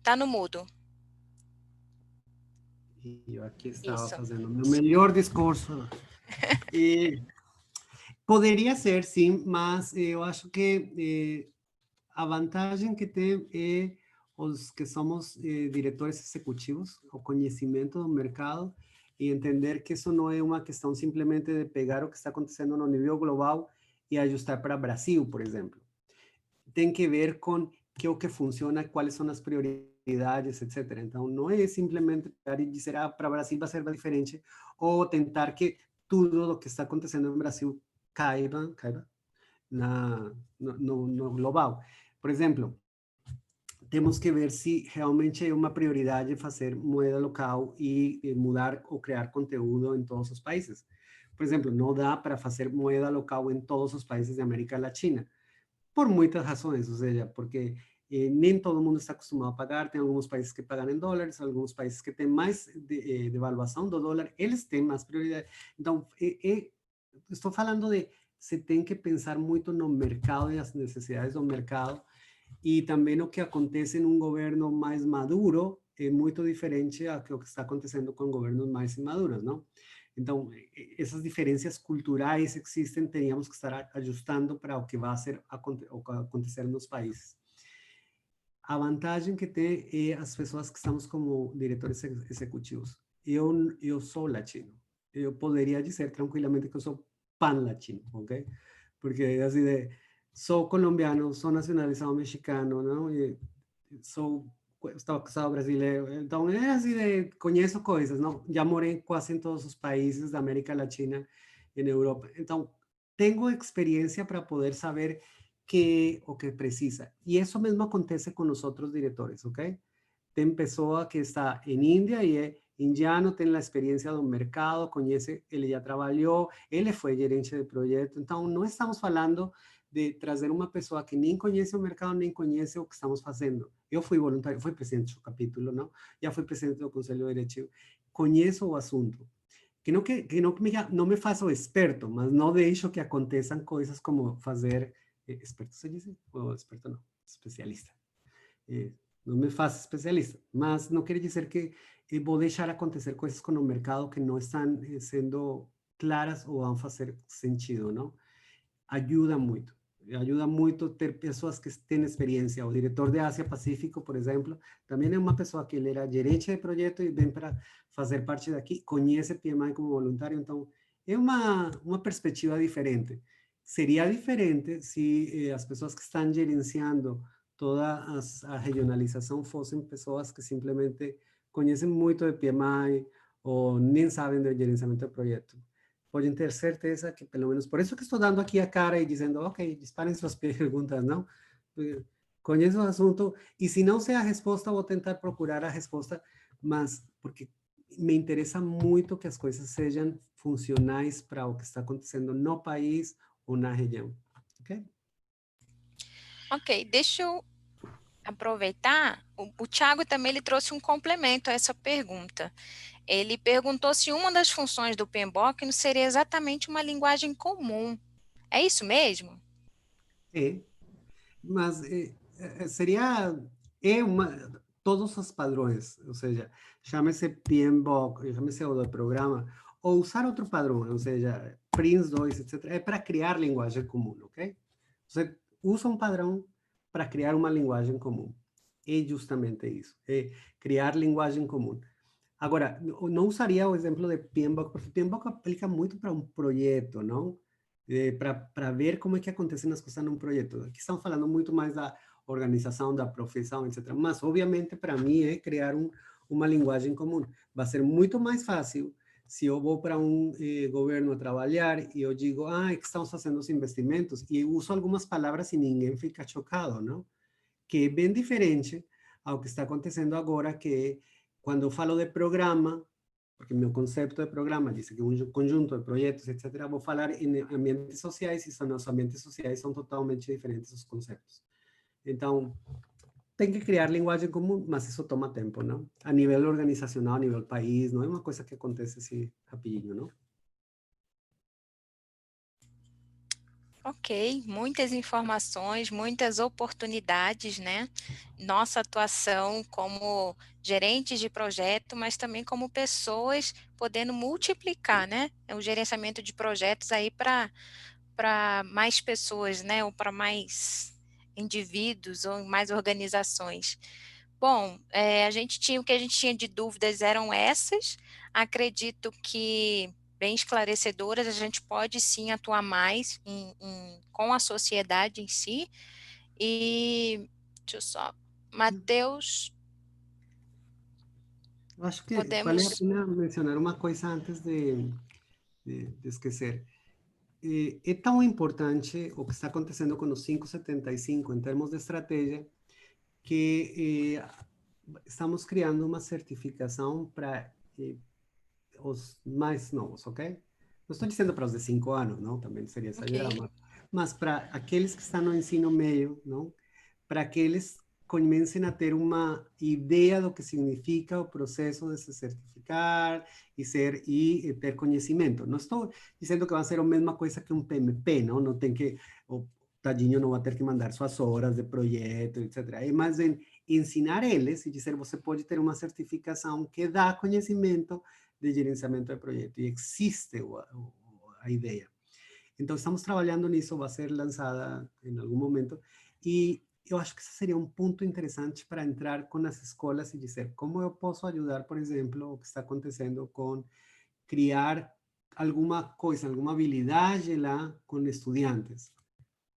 Tá no mudo. E eu aqui estava Isso. fazendo o meu melhor discurso. E poderia ser, sim, mas eu acho que a vantagem que tem é os que somos diretores executivos, o conhecimento do mercado e entender que isso não é uma questão simplesmente de pegar o que está acontecendo no nível global e ajustar para Brasil, por exemplo. Tem que ver com que é o que funciona, quais são as prioridades, etc. Então, não é simplesmente pegar e dizer, para Brasil vai ser diferente, ou tentar que tudo o que está acontecendo no Brasil caiba no global. Por exemplo, temos que ver se realmente é uma prioridade fazer moeda local e mudar ou criar conteúdo em todos os países. Por exemplo, não dá para fazer moeda local em todos os países da América Latina, por muitas razões, ou seja, porque nem todo mundo está acostumado a pagar, tem alguns países que pagam em dólares, alguns países que têm mais devaluação do dólar, eles têm mais prioridade. Então, estou falando de você tem que pensar muito no mercado e as necessidades do mercado, e também o que acontece em um governo mais maduro é muito diferente a que o que está acontecendo com governos mais imaduros, não? Então, essas diferenças culturais existem, teríamos que estar ajustando para o que vai acontecer nos países. a vantagem que tem é as pessoas que estamos como diretores executivos. Eu sou latino. Eu poderia dizer tranquilamente que eu sou pan-latino, ok? Porque assim sou colombiano, sou nacionalizado mexicano, não? E estava casado brasileiro. Então, é assim conheço coisas, não? Já morei quase em todos os países da América Latina e na Europa. Então, tenho experiência para poder saber o que precisa. E isso mesmo acontece com os outros diretores, ok? Tem pessoa que está em Índia e é indiano, tem a experiência do mercado, conhece, ele já trabalhou, ele foi gerente de projeto. Então, não estamos falando de trazer uma pessoa que nem conhece o mercado, nem conhece o que estamos fazendo. Eu fui voluntário, fui presidente do capítulo, não? Já fui presidente do conselho diretivo. Conheço o assunto. Que não me faço experto, mas não deixo que aconteçam coisas como fazer, experto se diz? Ou experto não, especialista. Não me faço especialista, mas não quer dizer que vou deixar acontecer coisas com o mercado que não estão sendo claras ou vão fazer sentido, não? Ajuda muito ter pessoas que têm experiência. O diretor de Ásia Pacífico, por exemplo, também é uma pessoa que ele era gerente de projeto e vem para fazer parte daqui, conhece PMI como voluntário, então é uma perspectiva diferente. Seria diferente se as pessoas que estão gerenciando toda a regionalização fossem pessoas que simplesmente conhecem muito de PMI ou nem sabem do gerenciamento de projeto. Podem ter certeza que, pelo menos, por isso que estou dando aqui a cara e dizendo, ok, disparem suas perguntas, não? Conheço o assunto e se não sei a resposta, vou tentar procurar a resposta, mas porque me interessa muito que as coisas sejam funcionais para o que está acontecendo no país ou na região, ok? Ok, deixa eu aproveitar. O Thiago também ele trouxe um complemento a essa pergunta. Ele perguntou se uma das funções do PMBOK não seria exatamente uma linguagem comum. É isso mesmo? É, mas seria todos os padrões, ou seja, chame-se PMBOK, chame-se o do programa, ou usar outro padrão, ou seja, PRINCE2, etc. É para criar linguagem comum, ok? Você usa um padrão para criar uma linguagem comum. É justamente isso, é criar linguagem comum. Agora, não usaria o exemplo de PMBOK, porque PMBOK aplica muito para um projeto, não? Para ver como é que acontecem as coisas num projeto. Aqui estamos falando muito mais da organização, da profissão, etc. Mas, obviamente, para mim, é criar uma linguagem comum. Vai ser muito mais fácil se eu vou para um governo a trabalhar e eu digo, é que estamos fazendo os investimentos, e uso algumas palavras e ninguém fica chocado, não? Que é bem diferente ao que está acontecendo agora, que quando eu falo de programa, porque meu conceito de programa diz que um conjunto de projetos, etc., vou falar em ambientes sociais, e nos ambientes sociais são totalmente diferentes os conceitos. Então, tem que criar linguagem comum, mas isso toma tempo, não? A nível organizacional, a nível país, não é uma coisa que acontece assim rapidinho, não? Ok, muitas informações, muitas oportunidades, né? Nossa atuação como gerentes de projeto, mas também como pessoas podendo multiplicar, né? O gerenciamento de projetos aí para mais pessoas, né? Ou para mais indivíduos ou mais organizações. Bom, o que a gente tinha de dúvidas eram essas. Acredito que bem esclarecedoras, a gente pode sim atuar mais com a sociedade em si. E deixa eu só, Matheus, Eu acho que vale a podemos. pena mencionar uma coisa antes de esquecer. É tão importante o que está acontecendo com os 575 em termos de estratégia, que estamos criando uma certificação para os mais novos, ok? Não estou dizendo para os de 5 anos, não, também seria exagerado, Ok, mas para aqueles que estão no ensino médio, não? Para que eles comecem a ter uma ideia do que significa o processo de se certificar e ter conhecimento. Não estou dizendo que vai ser a mesma coisa que um PMP, não? Não tem que, o tadinho não vai ter que mandar suas horas de projeto, etc. É mais em ensinar eles e dizer, você pode ter uma certificação que dá conhecimento de gerenciamento de projeto, e existe a ideia. Então, estamos trabalhando nisso, vai ser lançada em algum momento, e eu acho que esse seria um ponto interessante para entrar com as escolas e dizer como eu posso ajudar, por exemplo, o que está acontecendo com criar alguma coisa, alguma habilidade lá com estudantes,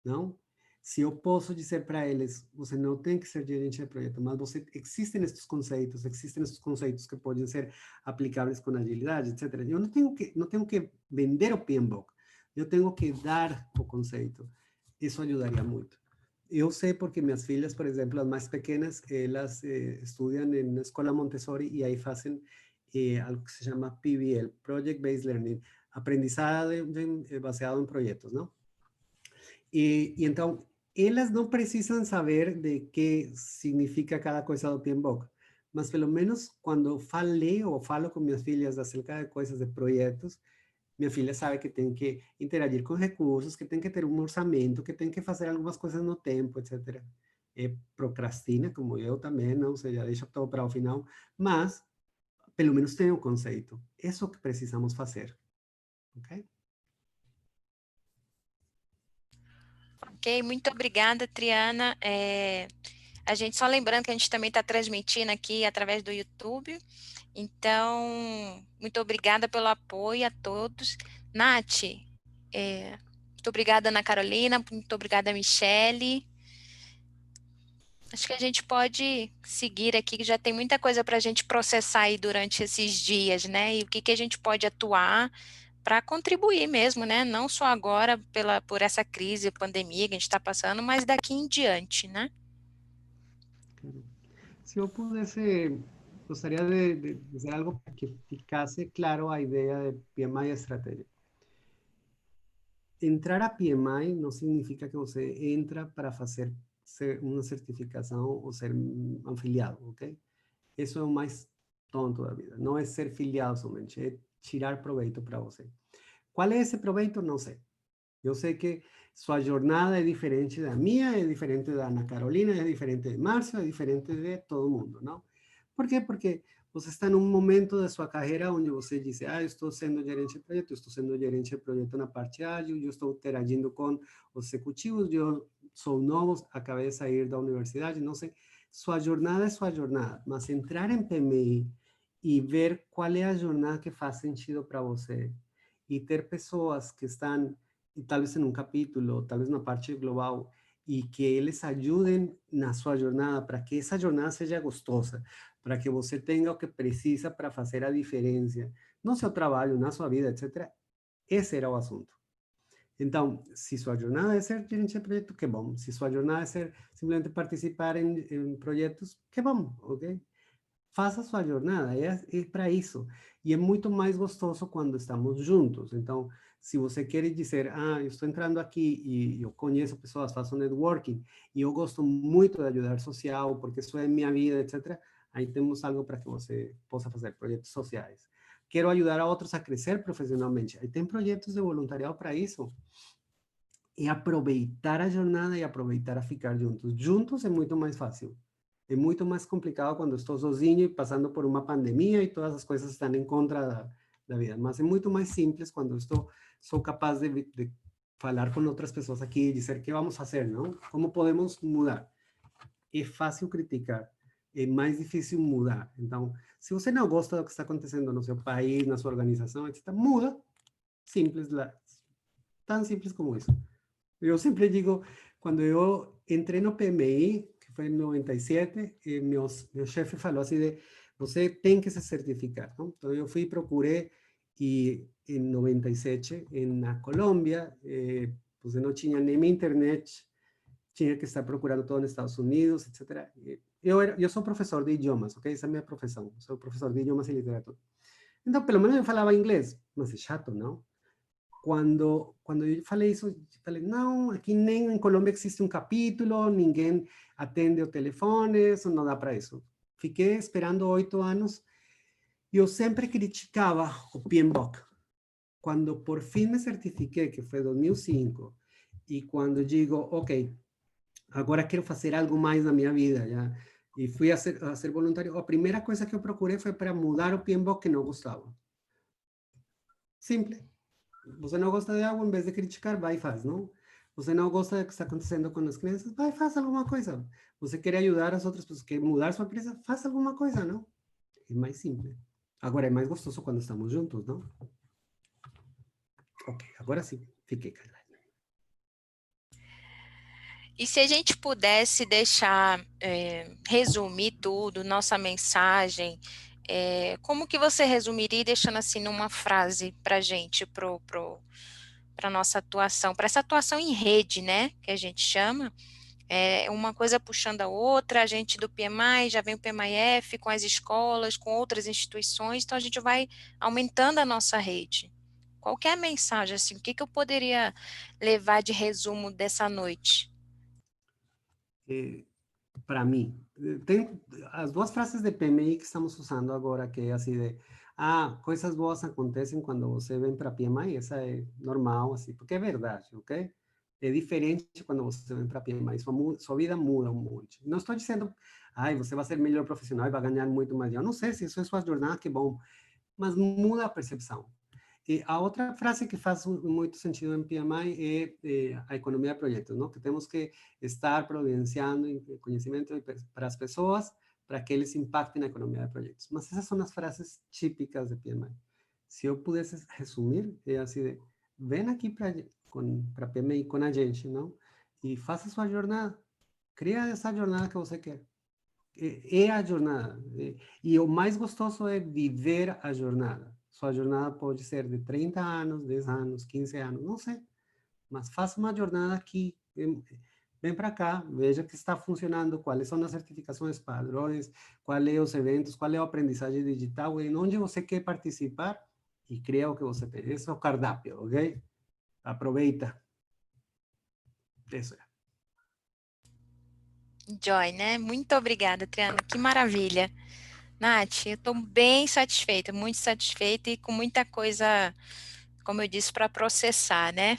não? Se eu posso dizer para eles, você não tem que ser gerente de projeto, mas existem estes conceitos que podem ser aplicáveis com agilidade, etc. Eu não tenho que vender o PMBOK, eu tenho que dar o conceito. Isso ajudaria muito. Eu sei porque minhas filhas, por exemplo, as mais pequenas, elas estudam na escola Montessori e aí fazem algo que se chama PBL, Project Based Learning, aprendizado baseado em projetos, não? E então, elas não precisam saber de que significa cada coisa do PMBOK, mas pelo menos quando falei ou falo com minhas filhas acerca de coisas de projetos, minha filha sabe que tem que interagir com recursos, que tem que ter um orçamento, que tem que fazer algumas coisas no tempo, etc. Procrastina, como eu também, não, ou seja, deixa tudo para o final, mas pelo menos tem um conceito. Isso que precisamos fazer, ok? Ok, muito obrigada, Triana. A gente só lembrando que a gente também está transmitindo aqui através do YouTube. Então, muito obrigada pelo apoio a todos. Nath, muito obrigada, Ana Carolina, muito obrigada, Michele. Acho que a gente pode seguir aqui, que já tem muita coisa para a gente processar aí durante esses dias, né? E o que a gente pode atuar para contribuir mesmo, né? Não só agora por essa crise, pandemia que a gente está passando, mas daqui em diante, né? Se eu pudesse, gostaria de dizer algo para que ficasse claro a ideia de PMI e estratégia. Entrar a PMI não significa que você entra para fazer uma certificação ou ser afiliado, ok? Isso é o mais tonto da vida. Não é ser filiado somente, é tirar proveito para você. Qual é esse proveito? Não sei. Eu sei que sua jornada é diferente da minha, é diferente da Ana Carolina, é diferente de Márcio, é diferente de todo mundo, não? Por quê? Porque você está num momento da sua carreira onde você diz, eu estou sendo gerente de projeto, estou sendo gerente de projeto na parte ágil, eu estou interagindo com os executivos, eu sou novo, acabei de sair da universidade, não sei. Sua jornada é sua jornada, mas entrar em PMI e ver qual é a jornada que faz sentido para você e ter pessoas que estão e talvez em um capítulo, talvez na parte global, e que eles ajudem na sua jornada, para que essa jornada seja gostosa, para que você tenha o que precisa para fazer a diferença no seu trabalho, na sua vida, etc. Esse era o assunto. Então, se sua jornada é ser gerente de projeto, que bom. Se sua jornada é ser simplesmente participar em projetos, que bom, ok? Faça sua jornada, é para isso. E é muito mais gostoso quando estamos juntos. Então, se você quer dizer, eu estou entrando aqui e eu conheço pessoas, faço networking, e eu gosto muito de ajudar social, porque isso é minha vida, etc., aí temos algo para que você possa fazer projetos sociais. Quero ajudar a outros a crescer profissionalmente. Aí tem projetos de voluntariado para isso. E aproveitar a jornada e aproveitar a ficar juntos. Juntos é muito mais fácil. É muito mais complicado quando estou sozinho e passando por uma pandemia e todas as coisas estão em contra da vida. Mas é muito mais simples quando sou capaz de falar com outras pessoas aqui e dizer o que vamos fazer, não? Como podemos mudar? É fácil criticar, é mais difícil mudar. Então, se você não gosta do que está acontecendo no seu país, na sua organização, etc., muda. Simples, tão simples como isso. Eu sempre digo, quando eu entrei no PMI, que foi em 97, meu chefe falou assim de, você tem que se certificar, não? Então eu fui e procurei, e em 97, na Colômbia, você não tinha nem internet, tinha que estar procurando todo nos Estados Unidos, etc. Eu sou professor de idiomas, ok? Essa é a minha profissão, sou professor de idiomas e literatura. Então, pelo menos eu falava inglês, mas é chato, não? Quando eu falei isso, eu falei, não, aqui nem em Colômbia existe um capítulo, ninguém atende o telefone, isso não dá para isso. Fiquei esperando 8 anos e eu sempre criticava o PMBOK. Quando por fim me certifiquei, que foi 2005, e quando digo, ok, agora quero fazer algo mais na minha vida, já, e fui a ser voluntário, a primeira coisa que eu procurei foi para mudar o PMBOK que não gostava. Simples. Você não gosta de algo, em vez de criticar, vai e faz, não? Você não gosta do que está acontecendo com as crianças? Vai, faça alguma coisa. Você quer ajudar as outras pessoas, quer mudar sua empresa? Faça alguma coisa, não? É mais simples. Agora, é mais gostoso quando estamos juntos, não? Ok, agora sim. Fiquei calado. E se a gente pudesse deixar, resumir tudo, nossa mensagem, como que você resumiria, deixando assim numa frase para a gente, para nossa atuação, para essa atuação em rede, né, que a gente chama, uma coisa puxando a outra, a gente do PMI, já vem o PMI-F com as escolas, com outras instituições, então a gente vai aumentando a nossa rede. Qual que é a mensagem, assim, o que eu poderia levar de resumo dessa noite? Para mim, tem as duas frases de PMI que estamos usando agora, que é assim de, coisas boas acontecem quando você vem para PMI, essa é normal, assim, porque é verdade, ok? É diferente quando você vem para PMI, sua vida muda um monte. Não estou dizendo, você vai ser melhor profissional e vai ganhar muito mais. Eu não sei se isso é sua jornada, que bom, mas muda a percepção. E a outra frase que faz muito sentido em PMI é a economia de projetos, não? Que temos que estar providenciando conhecimento para as pessoas para que eles impactem na economia de projetos. Mas essas são as frases típicas de PMI. Se eu pudesse resumir, é assim de, vem aqui para PMI com a gente, não? E faça sua jornada. Cria essa jornada que você quer. É a jornada. E o mais gostoso é viver a jornada. Sua jornada pode ser de 30 anos, 10 anos, 15 anos, não sei. Mas faça uma jornada aqui. Vem para cá, veja que está funcionando, quais são as certificações, padrões, quais são os eventos, qual é a aprendizagem digital, em onde você quer participar e cria o que você tem. Esse é o cardápio, ok? Aproveita. Isso é. Joy, né? Muito obrigada, Triana, que maravilha. Nath, eu estou bem satisfeita, muito satisfeita e com muita coisa, como eu disse, para processar, né?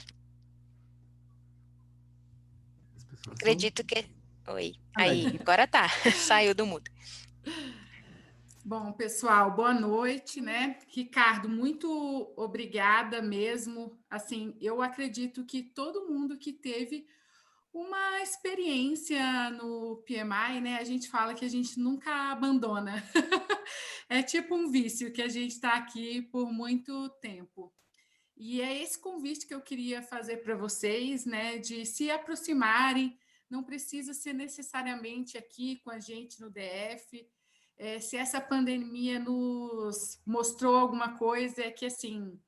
As pessoas são... Acredito que... Oi, Aí. aí, agora tá, saiu do mudo. Bom, pessoal, boa noite, né? Ricardo, muito obrigada mesmo. Assim, eu acredito que todo mundo que teve uma experiência no PMI, né? A gente fala que a gente nunca abandona. É tipo um vício que a gente está aqui por muito tempo. E é esse convite que eu queria fazer para vocês, né? De se aproximarem, não precisa ser necessariamente aqui com a gente no DF. Se essa pandemia nos mostrou alguma coisa, é que assim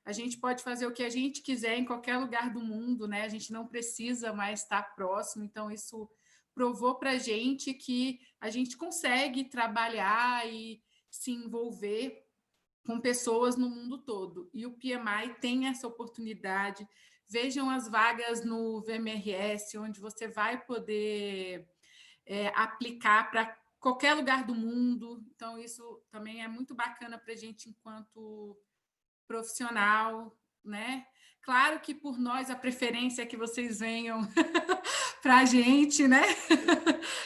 a gente pode fazer o que a gente quiser em qualquer lugar do mundo, né? A gente não precisa mais estar próximo, então isso provou para a gente que a gente consegue trabalhar e se envolver com pessoas no mundo todo. E o PMI tem essa oportunidade. Vejam as vagas no VMRS, onde você vai poder aplicar para qualquer lugar do mundo. Então, isso também é muito bacana para a gente enquanto profissional, né? Claro que por nós a preferência é que vocês venham para a gente, né?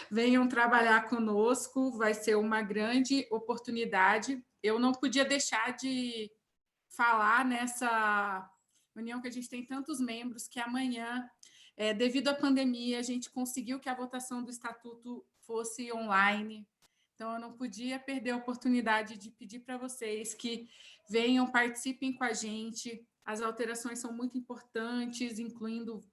Venham trabalhar conosco, vai ser uma grande oportunidade. Eu não podia deixar de falar nessa união que a gente tem tantos membros que amanhã, devido à pandemia, a gente conseguiu que a votação do estatuto fosse online. Então, eu não podia perder a oportunidade de pedir para vocês que venham, participem com a gente. As alterações são muito importantes, incluindo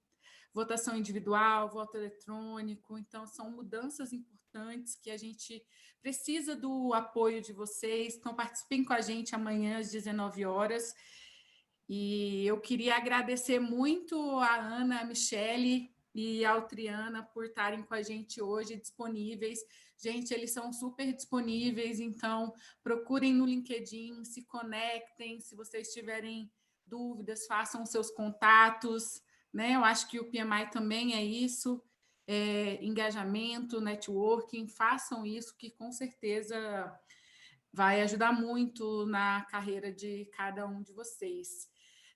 votação individual, voto eletrônico. Então, são mudanças importantes que a gente precisa do apoio de vocês. Então, participem com a gente amanhã às 19 horas. E eu queria agradecer muito a Ana, a Michele e a Triana por estarem com a gente hoje disponíveis. Gente, eles são super disponíveis, então procurem no LinkedIn, se conectem, se vocês tiverem dúvidas, façam seus contatos, né? Eu acho que o PMI também é isso, engajamento, networking, façam isso que com certeza vai ajudar muito na carreira de cada um de vocês.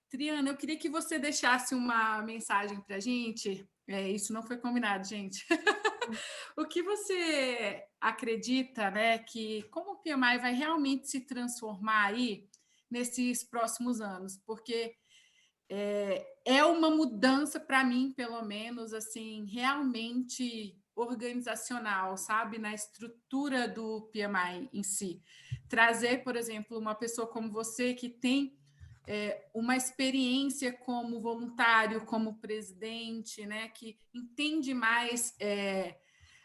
Triana, eu queria que você deixasse uma mensagem para a gente. Isso não foi combinado, gente. O que você acredita, né, que como o PMI vai realmente se transformar aí nesses próximos anos? Porque é uma mudança para mim, pelo menos, assim, realmente organizacional, sabe, na estrutura do PMI em si. Trazer, por exemplo, uma pessoa como você que tem uma experiência como voluntário, como presidente, né, que entende mais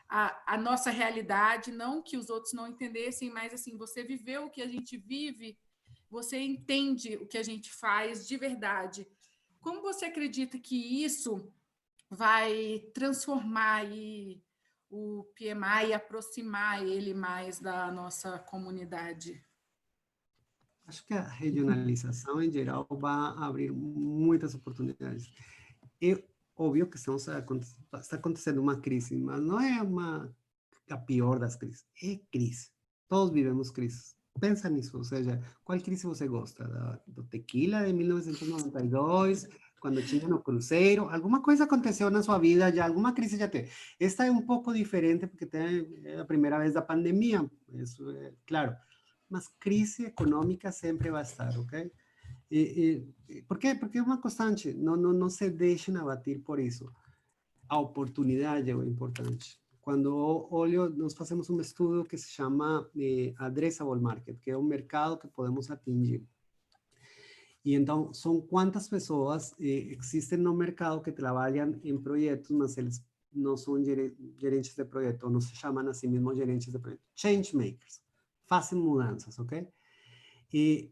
a nossa realidade, não que os outros não entendessem, mas assim, você viveu o que a gente vive, você entende o que a gente faz de verdade. Como você acredita que isso vai transformar aí o PMI e aproximar ele mais da nossa comunidade? Acho que a regionalização, em geral, vai abrir muitas oportunidades. É óbvio que está acontecendo uma crise, mas não é a pior das crises. É crise. Todos vivemos crises. Pensa nisso, ou seja, qual crise você gosta? Do tequila de 1992, quando tinha no cruzeiro? Alguma coisa aconteceu na sua vida, já alguma crise já teve. Esta é um pouco diferente porque é a primeira vez da pandemia, isso é claro. Mas crise econômica sempre vai estar, ok? Por quê? Porque é uma constante, não se deixem abater por isso. A oportunidade é o importante. Quando olho, nós fazemos um estudo que se chama Addressable Market, que é um mercado que podemos atingir. E então, são quantas pessoas existem no mercado que trabalham em projetos, mas eles não são gerentes de projeto, ou não se chamam a si mesmos gerentes de projeto. Change makers. Fazem mudanças, ok? E